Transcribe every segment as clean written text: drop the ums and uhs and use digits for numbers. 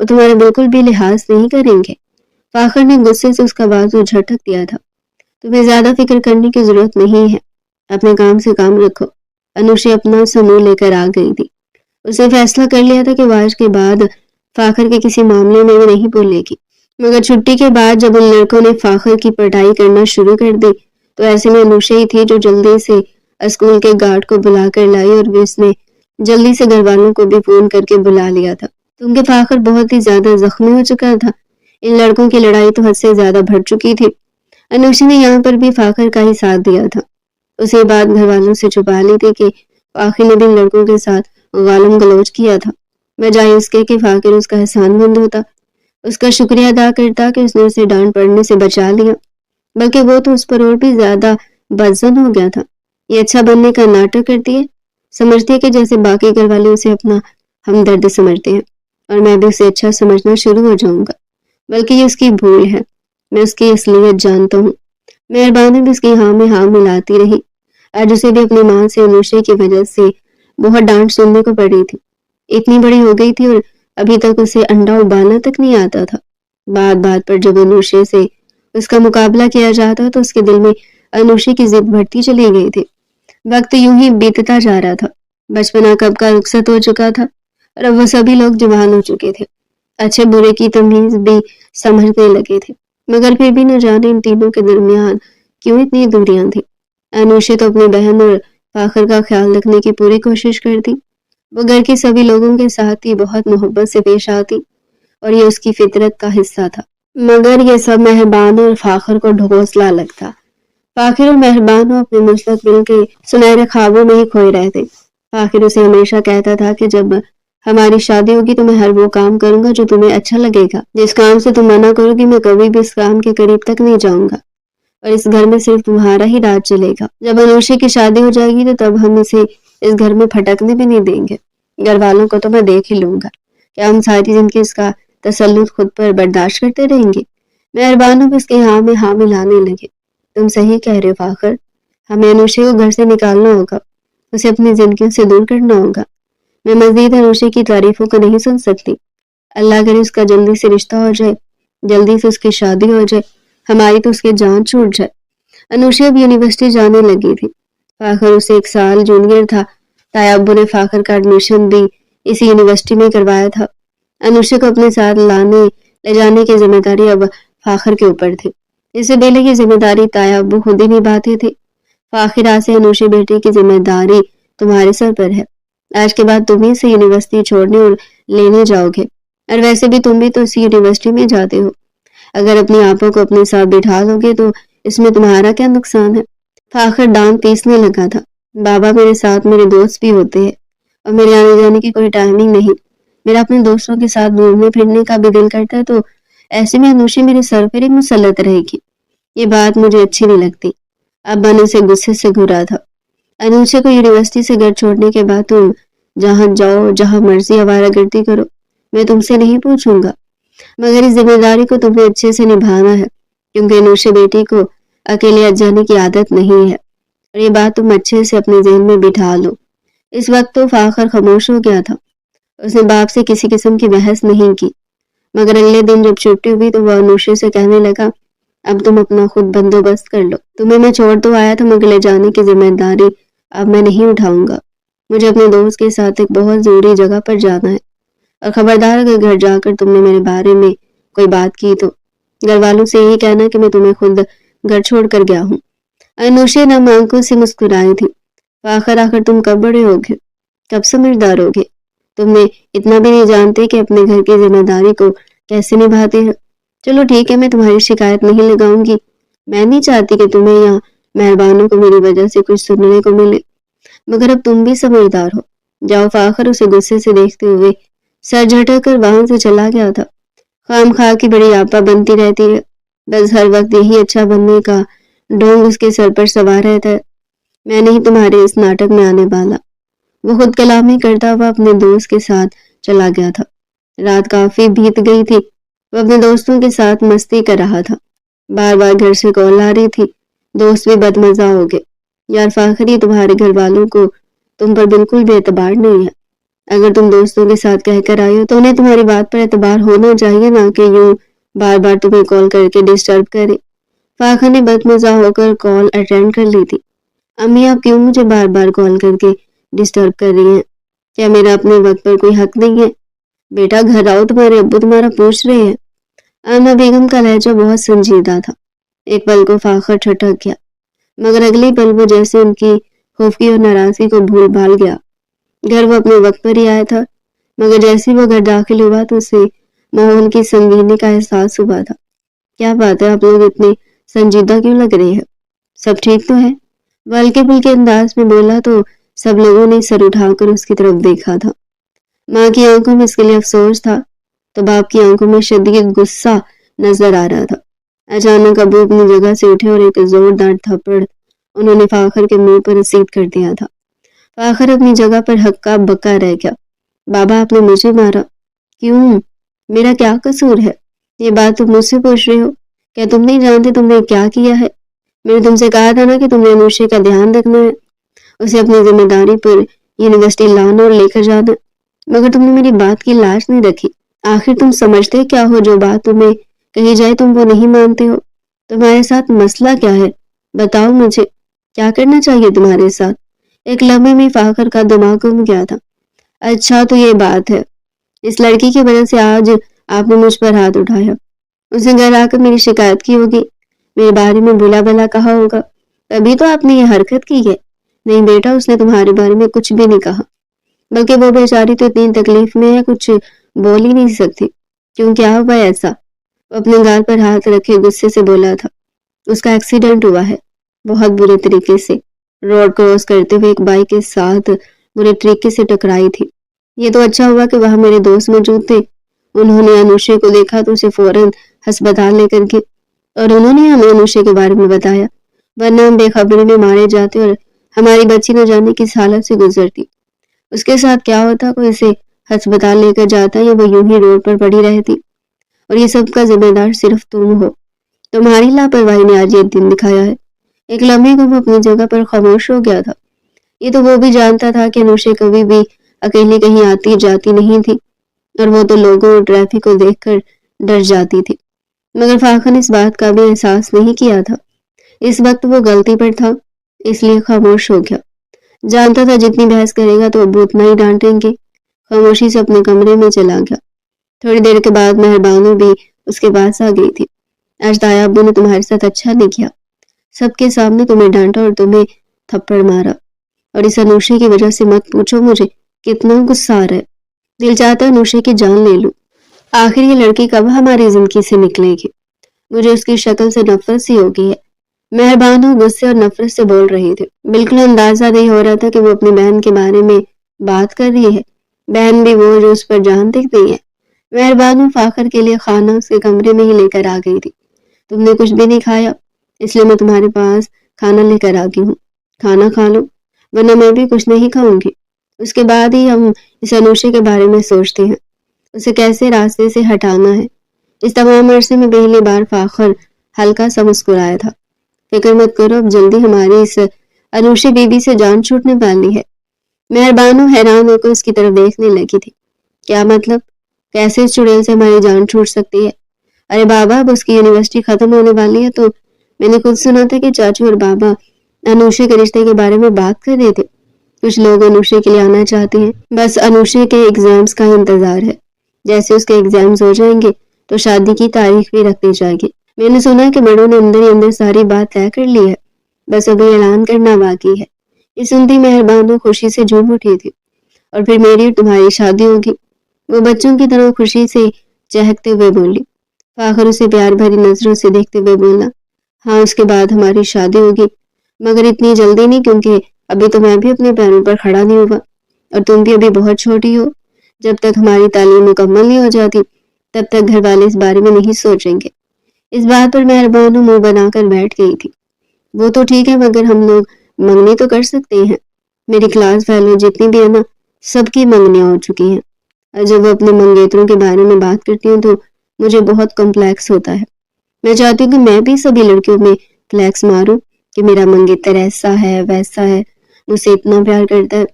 وہ تمہارا بالکل بھی لحاظ نہیں کریں گے۔ فاخر نے غصے سے اس کا بازو جھٹک دیا تھا۔ تمہیں زیادہ فکر کرنے کی ضرورت نہیں ہے، اپنے کام سے کام رکھو۔ انوشی اپنا سمو لے کر آ گئی تھی۔ اسے فیصلہ کر لیا تھا کہ وہ آج کے بعد فاخر کے کسی معاملے میں بھی نہیں بولے گی، مگر چھٹی کے بعد جب ان لڑکوں نے فاخر کی پٹائی کرنا شروع کر دی تو ایسے میں انوشا ہی تھی جو جلدی سے اسکول کے گارڈ کو بلا کر لائی، اور اس نے جلدی سے گھر والوں کو بھی فون کر کے بلا لیا تھا کیونکہ فاخر بہت ہی زیادہ زخمی ہو چکا تھا۔ ان لڑکوں کی لڑائی تو حد سے زیادہ بڑھ چکی تھی۔ انوشا نے یہاں پر بھی فاخر کا ہی ساتھ دیا تھا۔ اسے یہ بات گھر والوں سے چھپا لی تھی کہ فاخر نے بھی ان لڑکوں کے ساتھ غالم گلوچ کیا تھا، بجائے اس کے کہ فاخر اس کا احسان مند ہوتا، اس کا شکریہ ادا کرتا کہ اس نے اسے ڈانٹ پڑنے سے بچا لیا، بلکہ وہ تو اس پر اور بھی زیادہ بدظن ہو گیا تھا۔ یہ اچھا بننے کا ناٹک کرتی ہے، سمجھتی ہے کہ جیسے باقی گھر والے اسے اپنا ہمدرد سمجھتے ہیں اور میں بھی اسے اچھا سمجھنا شروع ہو جاؤں گا، بلکہ یہ اس کی بھول ہے۔ میں اس کی اصلیت جانتا ہوں۔ مہربانی بھی اس کی ہاں میں ہاں ملاتی رہی۔ آج اسے بھی اپنی ماں سے انوشا کی وجہ سے بہت ڈانٹ سننے کو پڑی تھی۔ اتنی بڑی ہو گئی تھی اور ابھی تک اسے انڈا ابالنا تک نہیں آتا تھا۔ بات بات پر جب انوشا سے اس کا مقابلہ کیا جاتا تو اس کے دل میں انوشا کی ضد بڑھتی چلی گئی تھی۔ وقت یوں ہی بیتتا جا رہا تھا۔ بچپنا کب کا رخصت ہو چکا تھا اور اب وہ سبھی لوگ جوان ہو چکے تھے، اچھے برے کی تمیز بھی سمجھنے لگے تھے، مگر پھر بھی نہ جانے ان تینوں کے درمیان کیوں اتنی دوریاں تھیں۔ انوشا تو اپنی بہن اور فاخر کا خیال رکھنے کی پوری کوشش کرتی، وہ گھر کے سبھی لوگوں کے ساتھ ہی بہت محبت سے پیش آتی اور یہ اس کی فطرت کا حصہ تھا، مگر یہ سب مہربان اور فاخر کو ڈھکوسلا لگتا۔ فاخر اور مہربان اپنے مستقبل کے سنہرے خوابوں میں ہی کھوئے رہتے۔ فاخر اسے ہمیشہ کہتا تھا کہ جب ہماری شادی ہوگی تو میں ہر وہ کام کروں گا جو تمہیں اچھا لگے گا، جس کام سے تم منع کرو گی میں کبھی بھی اس کام کے قریب تک نہیں جاؤں گا، اور اس گھر میں صرف تمہارا ہی راج چلے گا۔ جب انوشا کی شادی ہو جائے گی تو تب ہم اسے اس گھر میں پھٹکنے بھی نہیں دیں گے۔ گھر والوں کو تو میں دیکھ ہی لوں گا، کیا ہم ساری زندگی اس کا تسلط خود پر برداشت کرتے رہیں گے؟ مہربانوں بھی اس کے ہاں میں ہاں ملانے لگے۔ تم صحیح کہہ رہے ہو فاخر، ہمیں انوشا کو گھر سے نکالنا ہوگا، اسے اپنی زندگیوں سے دور کرنا ہوگا۔ میں مزید انوشا کی تعریفوں کو نہیں سن سکتی۔ اللہ کرے اس کا جلدی سے رشتہ ہو جائے، جلدی سے اس کی شادی ہو جائے، ہماری تو اس کی جان چھوٹ جائے۔ انوشا اب یونیورسٹی جانے لگی تھی۔ فاخر اسے 1 سال جونیئر تھا۔ تایا ابو نے فاخر کا ایڈمیشن بھی اسی یونیورسٹی میں کروایا تھا۔ انوشا کو اپنے ساتھ لے جانے کی ذمہ داری اب فاخر کے اوپر تھی۔ اس سے پہلے کی ذمہ داری تایا ابو خود ہی نبھاتے تھے۔ فاخر آج سے انوشا بیٹی کی ذمہ داری تمہارے سر پر ہے۔ آج کے بعد تم ہی سے یونیورسٹی چھوڑنے اور لینے جاؤ گے، اور ویسے بھی تم بھی تو اسی یونیورسٹی میں جاتے ہو۔ اگر اپنی آپوں کو اپنے ساتھ بٹھا لو گے تو اس میں تمہارا کیا نقصان ہے؟ فاخر ڈانٹ پیسنے لگا تھا۔ بابا میرے ساتھ میرے دوست بھی ہوتے ہیں اور میرے آنے جانے کی کوئی ٹائمنگ نہیں، میرا اپنے دوستوں کے ساتھ گھومنے پھرنے کا بھی دل کرتا ہے، تو ایسے میں انوشا میرے سر پر ہی مسلط رہے گی، یہ بات مجھے اچھی نہیں لگتی۔ ابا نے اسے غصے سے گھورا تھا۔ انوشا کو یونیورسٹی سے گھر چھوڑنے کے بعد تم جہاں جاؤ جہاں مرضی آوارہ گردی کرو، میں تم سے نہیں پوچھوں گا، مگر اس ذمہ داری کو تمہیں اچھے سے نبھانا ہے، کیونکہ انوشا بیٹی کو اکیلے جانے کی عادت نہیں ہے، اور یہ بات تم اچھے سے اپنے ذہن میں بٹھا لو۔ اس وقت تو فاخر خاموش ہو گیا تھا، اس نے باپ سے کسی قسم کی بحث نہیں کی، مگر اگلے دن جب چھٹی ہوئی تو وہ انوشا سے کہنے لگا اب تم اپنا خود بندوبست کر لو، تمہیں میں چھوڑ تو آیا تھا مگر لے جانے کی ذمہ داری اب میں نہیں اٹھاؤں گا، مجھے اپنے دوست کے ساتھ ایک بہت ضروری جگہ پر جانا ہے، اور خبردار اگر گھر جا کر تم نے میرے بارے میں کوئی بات کی تو گھر والوں سے یہی کہنا کہ میں تمہیں خود گھر چھوڑ کر گیا ہوں۔ انوشا نم آنکھوں سے مسکرائی تھی۔ فاخر آخر تم کب بڑے ہوگے، کب سمجھدار ہوگے؟ تم نے اتنا بھی نہیں جانتے کہ اپنے گھر کی ذمہ داری کو کیسے نبھاتے ہیں۔ چلو ٹھیک ہے، میں تمہاری شکایت نہیں لگاؤں گی، میں نہیں چاہتی کہ تمہیں یا مہربانوں کو میری وجہ سے کچھ سننے کو ملے، مگر اب تم بھی سمجھدار ہو، جاؤ۔ فاخر اسے غصے سے دیکھتے ہوئے سر جھٹک کر وہاں سے چلا گیا تھا۔ خام خواہ کی بڑی آپا بنتی رہتی ہے، بس ہر وقت یہی اچھا بننے کا ڈونگ اس کے سر پر سوار رہتا ہے۔ میں نہیں تمہارے اس ناٹک میں آنے والا۔ وہ خود کلامی کرتا ہوا اپنے دوست کے ساتھ چلا گیا تھا۔ رات کافی بیت گئی تھی، وہ اپنے دوستوں کے ساتھ مستی کر رہا تھا۔ بار بار گھر سے کال آ رہی تھی، دوست بھی بدمزہ ہو گئے۔ یار فاخر، یہ تمہارے گھر والوں کو تم پر بالکل بھی اعتبار نہیں ہے، اگر تم دوستوں کے ساتھ کہہ کر آئی ہو تو انہیں تمہاری بات پر اعتبار ہونا چاہیے، نہ کہ یوں بار بار تمہیں کال کر کے ڈسٹرب کرے۔ فاخر نے بدمزہ ہو کر کال اٹینڈ کر لی تھی۔ امی آپ کیوں مجھے بار بار کال کر کے ڈسٹرب کر رہی ہیں؟ کیا میرا اپنے وقت پر کوئی حق نہیں ہے؟ بیٹا گھر آؤ، تمہارے ابو تمہارا پوچھ رہے ہیں۔ آمنہ بیگم کا لہجہ بہت سنجیدہ تھا۔ ایک پل کو فاخر ٹھٹک گیا، مگر اگلی پل وہ جیسے ان کی خوفی اور ناراضگی کو بھول بھال گیا۔ گھر وہ اپنے وقت پر ہی آیا تھا، مگر جیسے وہ گھر داخل ہوا تو اسے ماحول کی سنگینی کا احساس ہوا تھا۔ کیا بات ہے، آپ لوگ اتنے سنجیدہ کیوں لگ رہے ہیں؟ سب ٹھیک تو ہے؟ ہلکے پھلکے انداز میں بولا تو سب لوگوں نے سر اٹھا کر اس کی طرف دیکھا تھا۔ ماں کی آنکھوں میں اس کے لیے افسوس تھا تو باپ کی آنکھوں میں شدید غصہ نظر آ رہا تھا۔ اچانک ابو اپنی جگہ سے اٹھے اور ایک زوردار تھپڑ انہوں نے فاخر کے منہ پر رسید کر دیا تھا۔ فاخر اپنی جگہ پر ہکا بکا رہ گیا۔ بابا آپ نے مجھے مارا؟ کیوں؟ میرا کیا قصور ہے؟ یہ بات تم مجھ سے پوچھ رہے ہو؟ کیا تم نہیں جانتے تم نے کیا کیا ہے؟ میں نے تم سے کہا تھا نا کہ تم نے انوشے کا دھیان رکھنا ہے، اسے اپنی ذمہ داری پر یونیورسٹی لانا اور لے کر جانا، مگر تم نے میری بات کی لاج نہیں رکھی۔ آخر تم سمجھتے کیا ہو؟ جو بات تمہیں کہی جائے تم وہ نہیں مانتے ہو۔ تمہارے ساتھ مسئلہ کیا ہے؟ بتاؤ مجھے، کیا کرنا چاہیے تمہارے ساتھ؟ ایک لمحے میں فاخر کا دماغ گم گیا تھا۔ اچھا تو یہ بات ہے، اس لڑکی کی وجہ سے آج آپ نے مجھ پر ہاتھ اٹھایا، اس نے گھر آ کر میری شکایت کی ہوگی، میرے بارے میں بلا بلا کہا ہوگا، تبھی تو آپ نے یہ حرکت کی ہے۔ نہیں بیٹا، اس نے تمہارے بارے میں کچھ بھی نہیں کہا، بلکہ وہ بیچاری تو اتنی تکلیف میں ہے کچھ بول ہی نہیں سکتی۔ کیوں، کیا ہوا ایسا؟ وہ اپنے گال پر ہاتھ رکھے غصے سے بولا تھا۔ اس کا ایکسیڈنٹ ہوا ہے، بہت برے طریقے سے، روڈ کراس کرتے ہوئے ایک بائک کے ساتھ برے طریقے سے ٹکرائی تھی۔ یہ تو اچھا ہوا کہ وہاں میرے دوست موجود تھے، انہوں نے انوشے کو دیکھا تو اسے فوراً ہسپتال لے کر گئے اور انہوں نے ہمیں انوشے کے بارے میں بتایا، ورنہ ہم بے خبری میں مارے جاتے اور ہماری بچی نہ جانے کس حالت سے گزرتی۔ اس کے ساتھ کیا ہوتا، کوئی اسے ہسپتال لے کر جاتا یا وہ یوں ہی روڈ پر پڑی رہتی، اور یہ سب کا ذمہ دار صرف تم ہو۔ تمہاری لاپرواہی نے آج یہ دن دکھایا ہے۔ ایک لمحے کو وہ اپنی جگہ پر خاموش ہو گیا تھا۔ یہ تو وہ بھی جانتا تھا کہ انوشے کبھی بھی اکیلی کہیں آتی جاتی نہیں تھی، اور وہ تو لوگوں اور ٹریفک کو دیکھ کر ڈر جاتی تھی، مگر فاخر نے اس بات کا بھی احساس نہیں کیا تھا۔ اس وقت وہ غلطی پر تھا، اس لیے خاموش ہو گیا۔ جانتا تھا جتنی بحث کرے گا تو ابو اتنا ہی ڈانٹیں گے، خاموشی سے اپنے کمرے میں چلا گیا۔ تھوڑی دیر کے بعد مہربانو بھی اس کے پاس آ گئی تھی۔ آج تایا ابو نے تمہارے ساتھ اچھا نہیں کیا، سب کے سامنے تمہیں ڈانٹا اور تمہیں تھپڑ مارا، اور اس انوشے کی وجہ سے مت پوچھو مجھے کتنا غصہ آ رہا ہے۔ دل چاہتا ہے انوشے کی جان لے لوں۔ آخر یہ لڑکی کب ہماری زندگی سے نکلے گی؟ مجھے اس کی شکل سے نفرت سی ہو گئی ہے۔ مہربانو غصے اور نفرت سے بول رہی تھی، بالکل اندازہ نہیں ہو رہا تھا کہ وہ اپنی بہن کے بارے میں بات کر رہی ہے، بہن بھی وہ جو اس پر جان دکھتی ہے۔ مہربانو فاخر کے لیے کھانا اس کے کمرے میں ہی لے کر آ گئی تھی۔ تم نے کچھ بھی نہیں کھایا، اس لیے میں تمہارے پاس کھانا لے کر آ گئی ہوں، کھانا کھا لو، ورنہ میں بھی کچھ نہیں کھاؤں گی۔ اس کے بعد ہی ہم اس انوشے کے بارے میں سوچتے ہیں، اسے کیسے راستے سے ہٹانا ہے۔ اس تمام عرصے میں پہلی بار فاخر ہلکا سا مسکرایا تھا۔ فکر مت کرو، اب جلدی ہماری اس انوشے بیوی سے جان چھوٹنے والی ہے۔ مہربانو حیران ہو کر اس کی طرف دیکھنے لگی تھی۔ کیا مطلب؟ کیسے اس چڑیل سے ہماری جان چھوٹ سکتی ہے؟ ارے بابا، اب اس کی یونیورسٹی ختم ہونے والی ہے تو میں نے خود سنا تھا کہ چاچو اور بابا انوشے کے رشتے کے بارے میں بات کر رہے تھے۔ کچھ لوگ انوشے کے لیے آنا چاہتے ہیں، بس انوشے کے ایگزامز کا انتظار ہے۔ جیسے اس کے ایگزامز ہو جائیں گے تو شادی کی تاریخ بھی رکھ دی جائے گی۔ میں نے سنا کہ بڑوں نے اندر ہی اندر ساری بات طے کر لی ہے، بس ابھی اعلان کرنا باقی ہے۔ یہ سنتی مہربانو خوشی سے جھوم اٹھی تھی۔ اور پھر میری اور تمہاری شادی ہوگی، وہ بچوں کی طرح خوشی سے چہکتے ہوئے بولی۔ فاخر اسے پیار بھری نظروں سے دیکھتے ہوئے بولا، ہاں اس کے بعد ہماری شادی ہوگی، مگر اتنی جلدی نہیں، کیونکہ ابھی تو میں بھی اپنے پیروں پر کھڑا نہیں ہوا، اور تم بھی ابھی بہت چھوٹی ہو۔ جب تک ہماری تعلیم مکمل نہیں ہو جاتی تب تک گھر والے اس بارے میں نہیں سوچیں گے۔ اس بات پر مہربانو منہ بنا کر بیٹھ گئی تھی۔ وہ تو ٹھیک ہے، مگر ہم لوگ منگنی تو کر سکتے ہیں۔ میری کلاس فیلو جتنی بھی ہے نا، سب کی منگنیاں ہو چکی ہیں، اور جب وہ اپنے منگیتروں کے بارے میں بات کرتی ہوں تو مجھے بہت کمپلیکس ہوتا ہے۔ میں چاہتی ہوں کہ میں بھی سبھی لڑکیوں میں فلیکس ماروں کہ میرا منگیتر ایسا ہے ویسا ہے، مجھ سے اتنا پیار کرتا ہے۔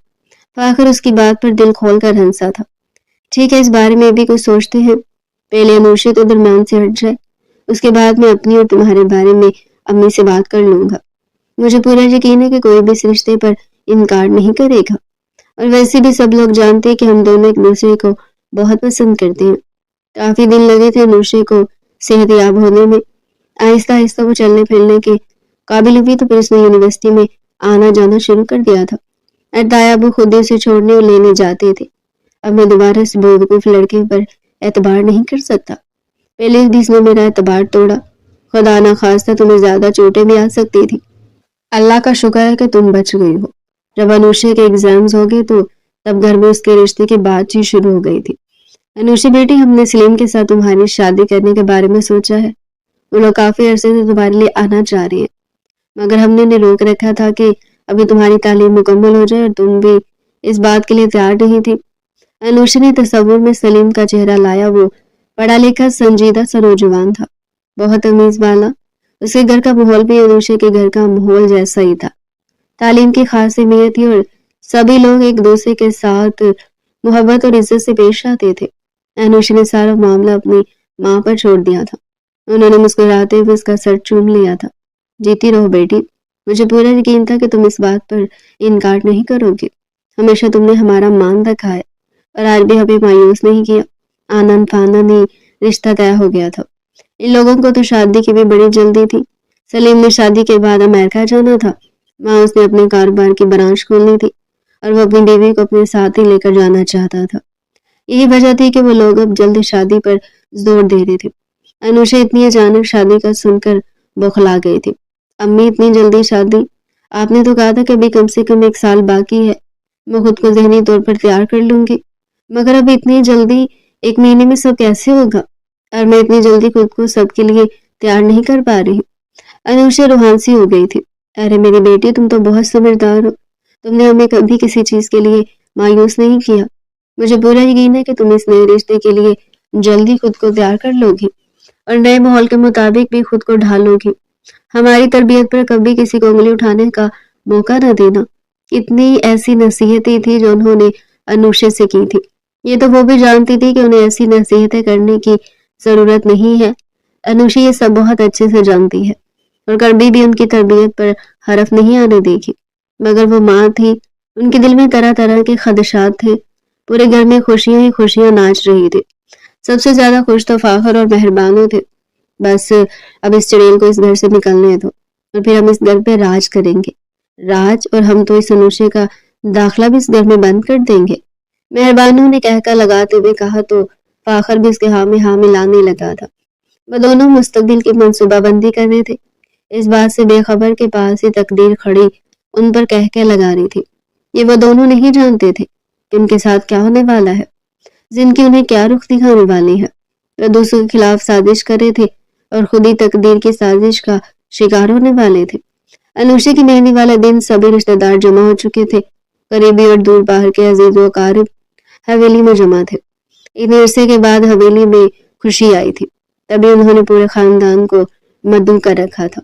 فاخر اس کی بات پر دل کھول کر ہنسا تھا۔ ٹھیک ہے، اس بارے میں بھی کچھ سوچتے ہیں، پہلے انوشے تو درمیان سے ہٹ جائے، اس کے بعد میں اپنی اور تمہارے بارے میں امی سے بات کر لوں گا۔ مجھے پورا یقین ہے کہ کوئی بھی اس رشتے پر انکار نہیں کرے گا، اور ویسے بھی سب لوگ جانتے ہیں کہ ہم دونوں ایک دوسرے کو بہت پسند کرتے ہیں۔ کافی دن لگے تھے انوشے کو صحت یاب ہونے میں، آہستہ آہستہ وہ چلنے پھرنے کے قابل ہوئی تو پھر اس نے یونیورسٹی میں آنا جانا شروع کر دیا تھا۔ ارتایا ابو خود ہی اسے چھوڑنے اور لینے جاتے تھے۔ اب میں دوبارہ اس بیوقوف لڑکے پر اعتبار نہیں کر سکتا، پہلے بھی اس نے میرا اعتبار توڑا، خدا نہ خواستہ تمہیں زیادہ چوٹیں بھی آ سکتی تھی۔ اللہ کا شکر ہے کہ تم بچ گئی ہو۔ جب انوشے کے ایگزامز ہو گئے تو تب گھر میں اس کے رشتے کی بات چیت شروع ہو گئی تھی۔ انوشی بیٹی، ہم نے سلیم کے ساتھ تمہاری شادی کرنے کے بارے میں سوچا ہے، وہ لوگ کافی عرصے سے تمہارے لیے آنا چاہ رہے ہیں، مگر ہم نے انہیں روک رکھا تھا کہ ابھی تمہاری تعلیم مکمل ہو جائے، اور تم بھی اس بات کے لیے تیار نہیں تھی۔ انوشی نے تصور میں سلیم کا چہرہ لایا، وہ پڑھا لکھا سنجیدہ سا نوجوان تھا، بہت تمیز والا۔ اس کے گھر کا ماحول بھی انوشے کے گھر کا ماحول جیسا ہی تھا، تعلیم کی خاص اہمیت تھی اور سبھی لوگ ایک دوسرے کے ساتھ محبت اور عزت سے پیش آتے تھے۔ انوشی نے سارا معاملہ اپنی ماں پر چھوڑ دیا تھا، انہوں نے مسکراتے ہوئے اس کا سر چوم لیا تھا۔ جیتی رہو بیٹی، مجھے پورا یقین تھا کہ تم اس بات پر انکار نہیں کرو گی، ہمیشہ تم نے ہمارا مان رکھا ہے اور آج بھی ہمیں مایوس نہیں کیا۔ آنن فانن ہی رشتہ طے ہو گیا تھا، ان لوگوں کو تو شادی کی بھی بڑی جلدی تھی۔ سلیم نے شادی کے بعد امریکہ جانا تھا، وہاں اس نے اپنے کاروبار کی برانچ کھولنی تھی اور وہ اپنی بیوی کو اپنے ساتھ ہی لے کر جانا چاہتا تھا۔ یہی وجہ تھی کہ وہ لوگ اب جلد شادی پر زور دے رہے تھے۔ انوشا اتنی اچانک شادی کا سن کر بوکھلا گئی تھی۔ امی، اتنی جلدی شادی؟ آپ نے تو کہا تھا کہ ابھی کم سے کم 1 سال باقی ہے، میں خود کو ذہنی طور پر تیار کر لوں گی، مگر اب اتنی جلدی 1 مہینے میں سب کیسے ہوگا؟ اور میں اتنی جلدی خود کو سب کے لیے تیار نہیں کر پا رہی۔ انوشا روحانسی ہو گئی تھی۔ ارے میری بیٹی، تم تو بہت سمجھدار ہو، تم نے ہمیں کبھی کسی چیز کے لیے مایوس نہیں کیا۔ مجھے پورا یقین ہے کہ تم اس نئے رشتے کے لیے جلدی خود کو تیار کر لو گی اور نئے ماحول کے مطابق بھی خود کو ڈھالو گی۔ ہماری تربیت پر کبھی کسی کو انگلی اٹھانے کا موقع نہ دینا۔ اتنی ایسی نصیحتیں تھی جو انہوں نے انوشا سے کی تھی، یہ تو وہ بھی جانتی تھی کہ انہیں ایسی نصیحتیں کرنے کی ضرورت نہیں ہے۔ انوشا یہ سب بہت اچھے سے جانتی ہے اور کبھی بھی ان کی تربیت پر حرف نہیں آنے دے گی، مگر وہ ماں تھی، ان کے دل میں طرح طرح کے خدشات تھے۔ پورے گھر میں خوشیاں ہی خوشیاں ناچ رہی تھی، سب سے زیادہ خوش تو فاخر اور مہربانو تھے۔ بس اب اس چڑیل کو اس گھر سے نکلنے دو اور پھر ہم اس گھر پہ راج کریں گے، راج، اور ہم تو اس انوشے کا داخلہ بھی اس گھر میں بند کر دیں گے۔ مہربانو نے کہکا لگاتے ہوئے کہا تو فاخر بھی اس کے ہاں میں ہاں ملانے لگا تھا۔ وہ دونوں مستقبل کی منصوبہ بندی کر رہے تھے، اس بات سے بے خبر کے پاس ہی تقدیر کھڑی ان پر کہکے لگا رہی تھی۔ یہ وہ دونوں نہیں جانتے تھے کہ ان کے ساتھ کیا ہونے والا ہے، زندگی انہیں کیا رخ دکھانے والی ہے۔ وہ دوسروں کے خلاف سازش کر رہے تھے اور خود ہی تقدیر کی سازش کا شکار ہونے والے تھے۔ انوشا کی مہندی والا دن سبھی رشتہ دار جمع ہو چکے تھے، قریبی اور دور باہر کے عزیز و اقارب حویلی میں جمع تھے۔ اتنے عرصے کے بعد حویلی میں خوشی آئی تھی، تبھی انہوں نے پورے خاندان کو مدعو کر رکھا تھا۔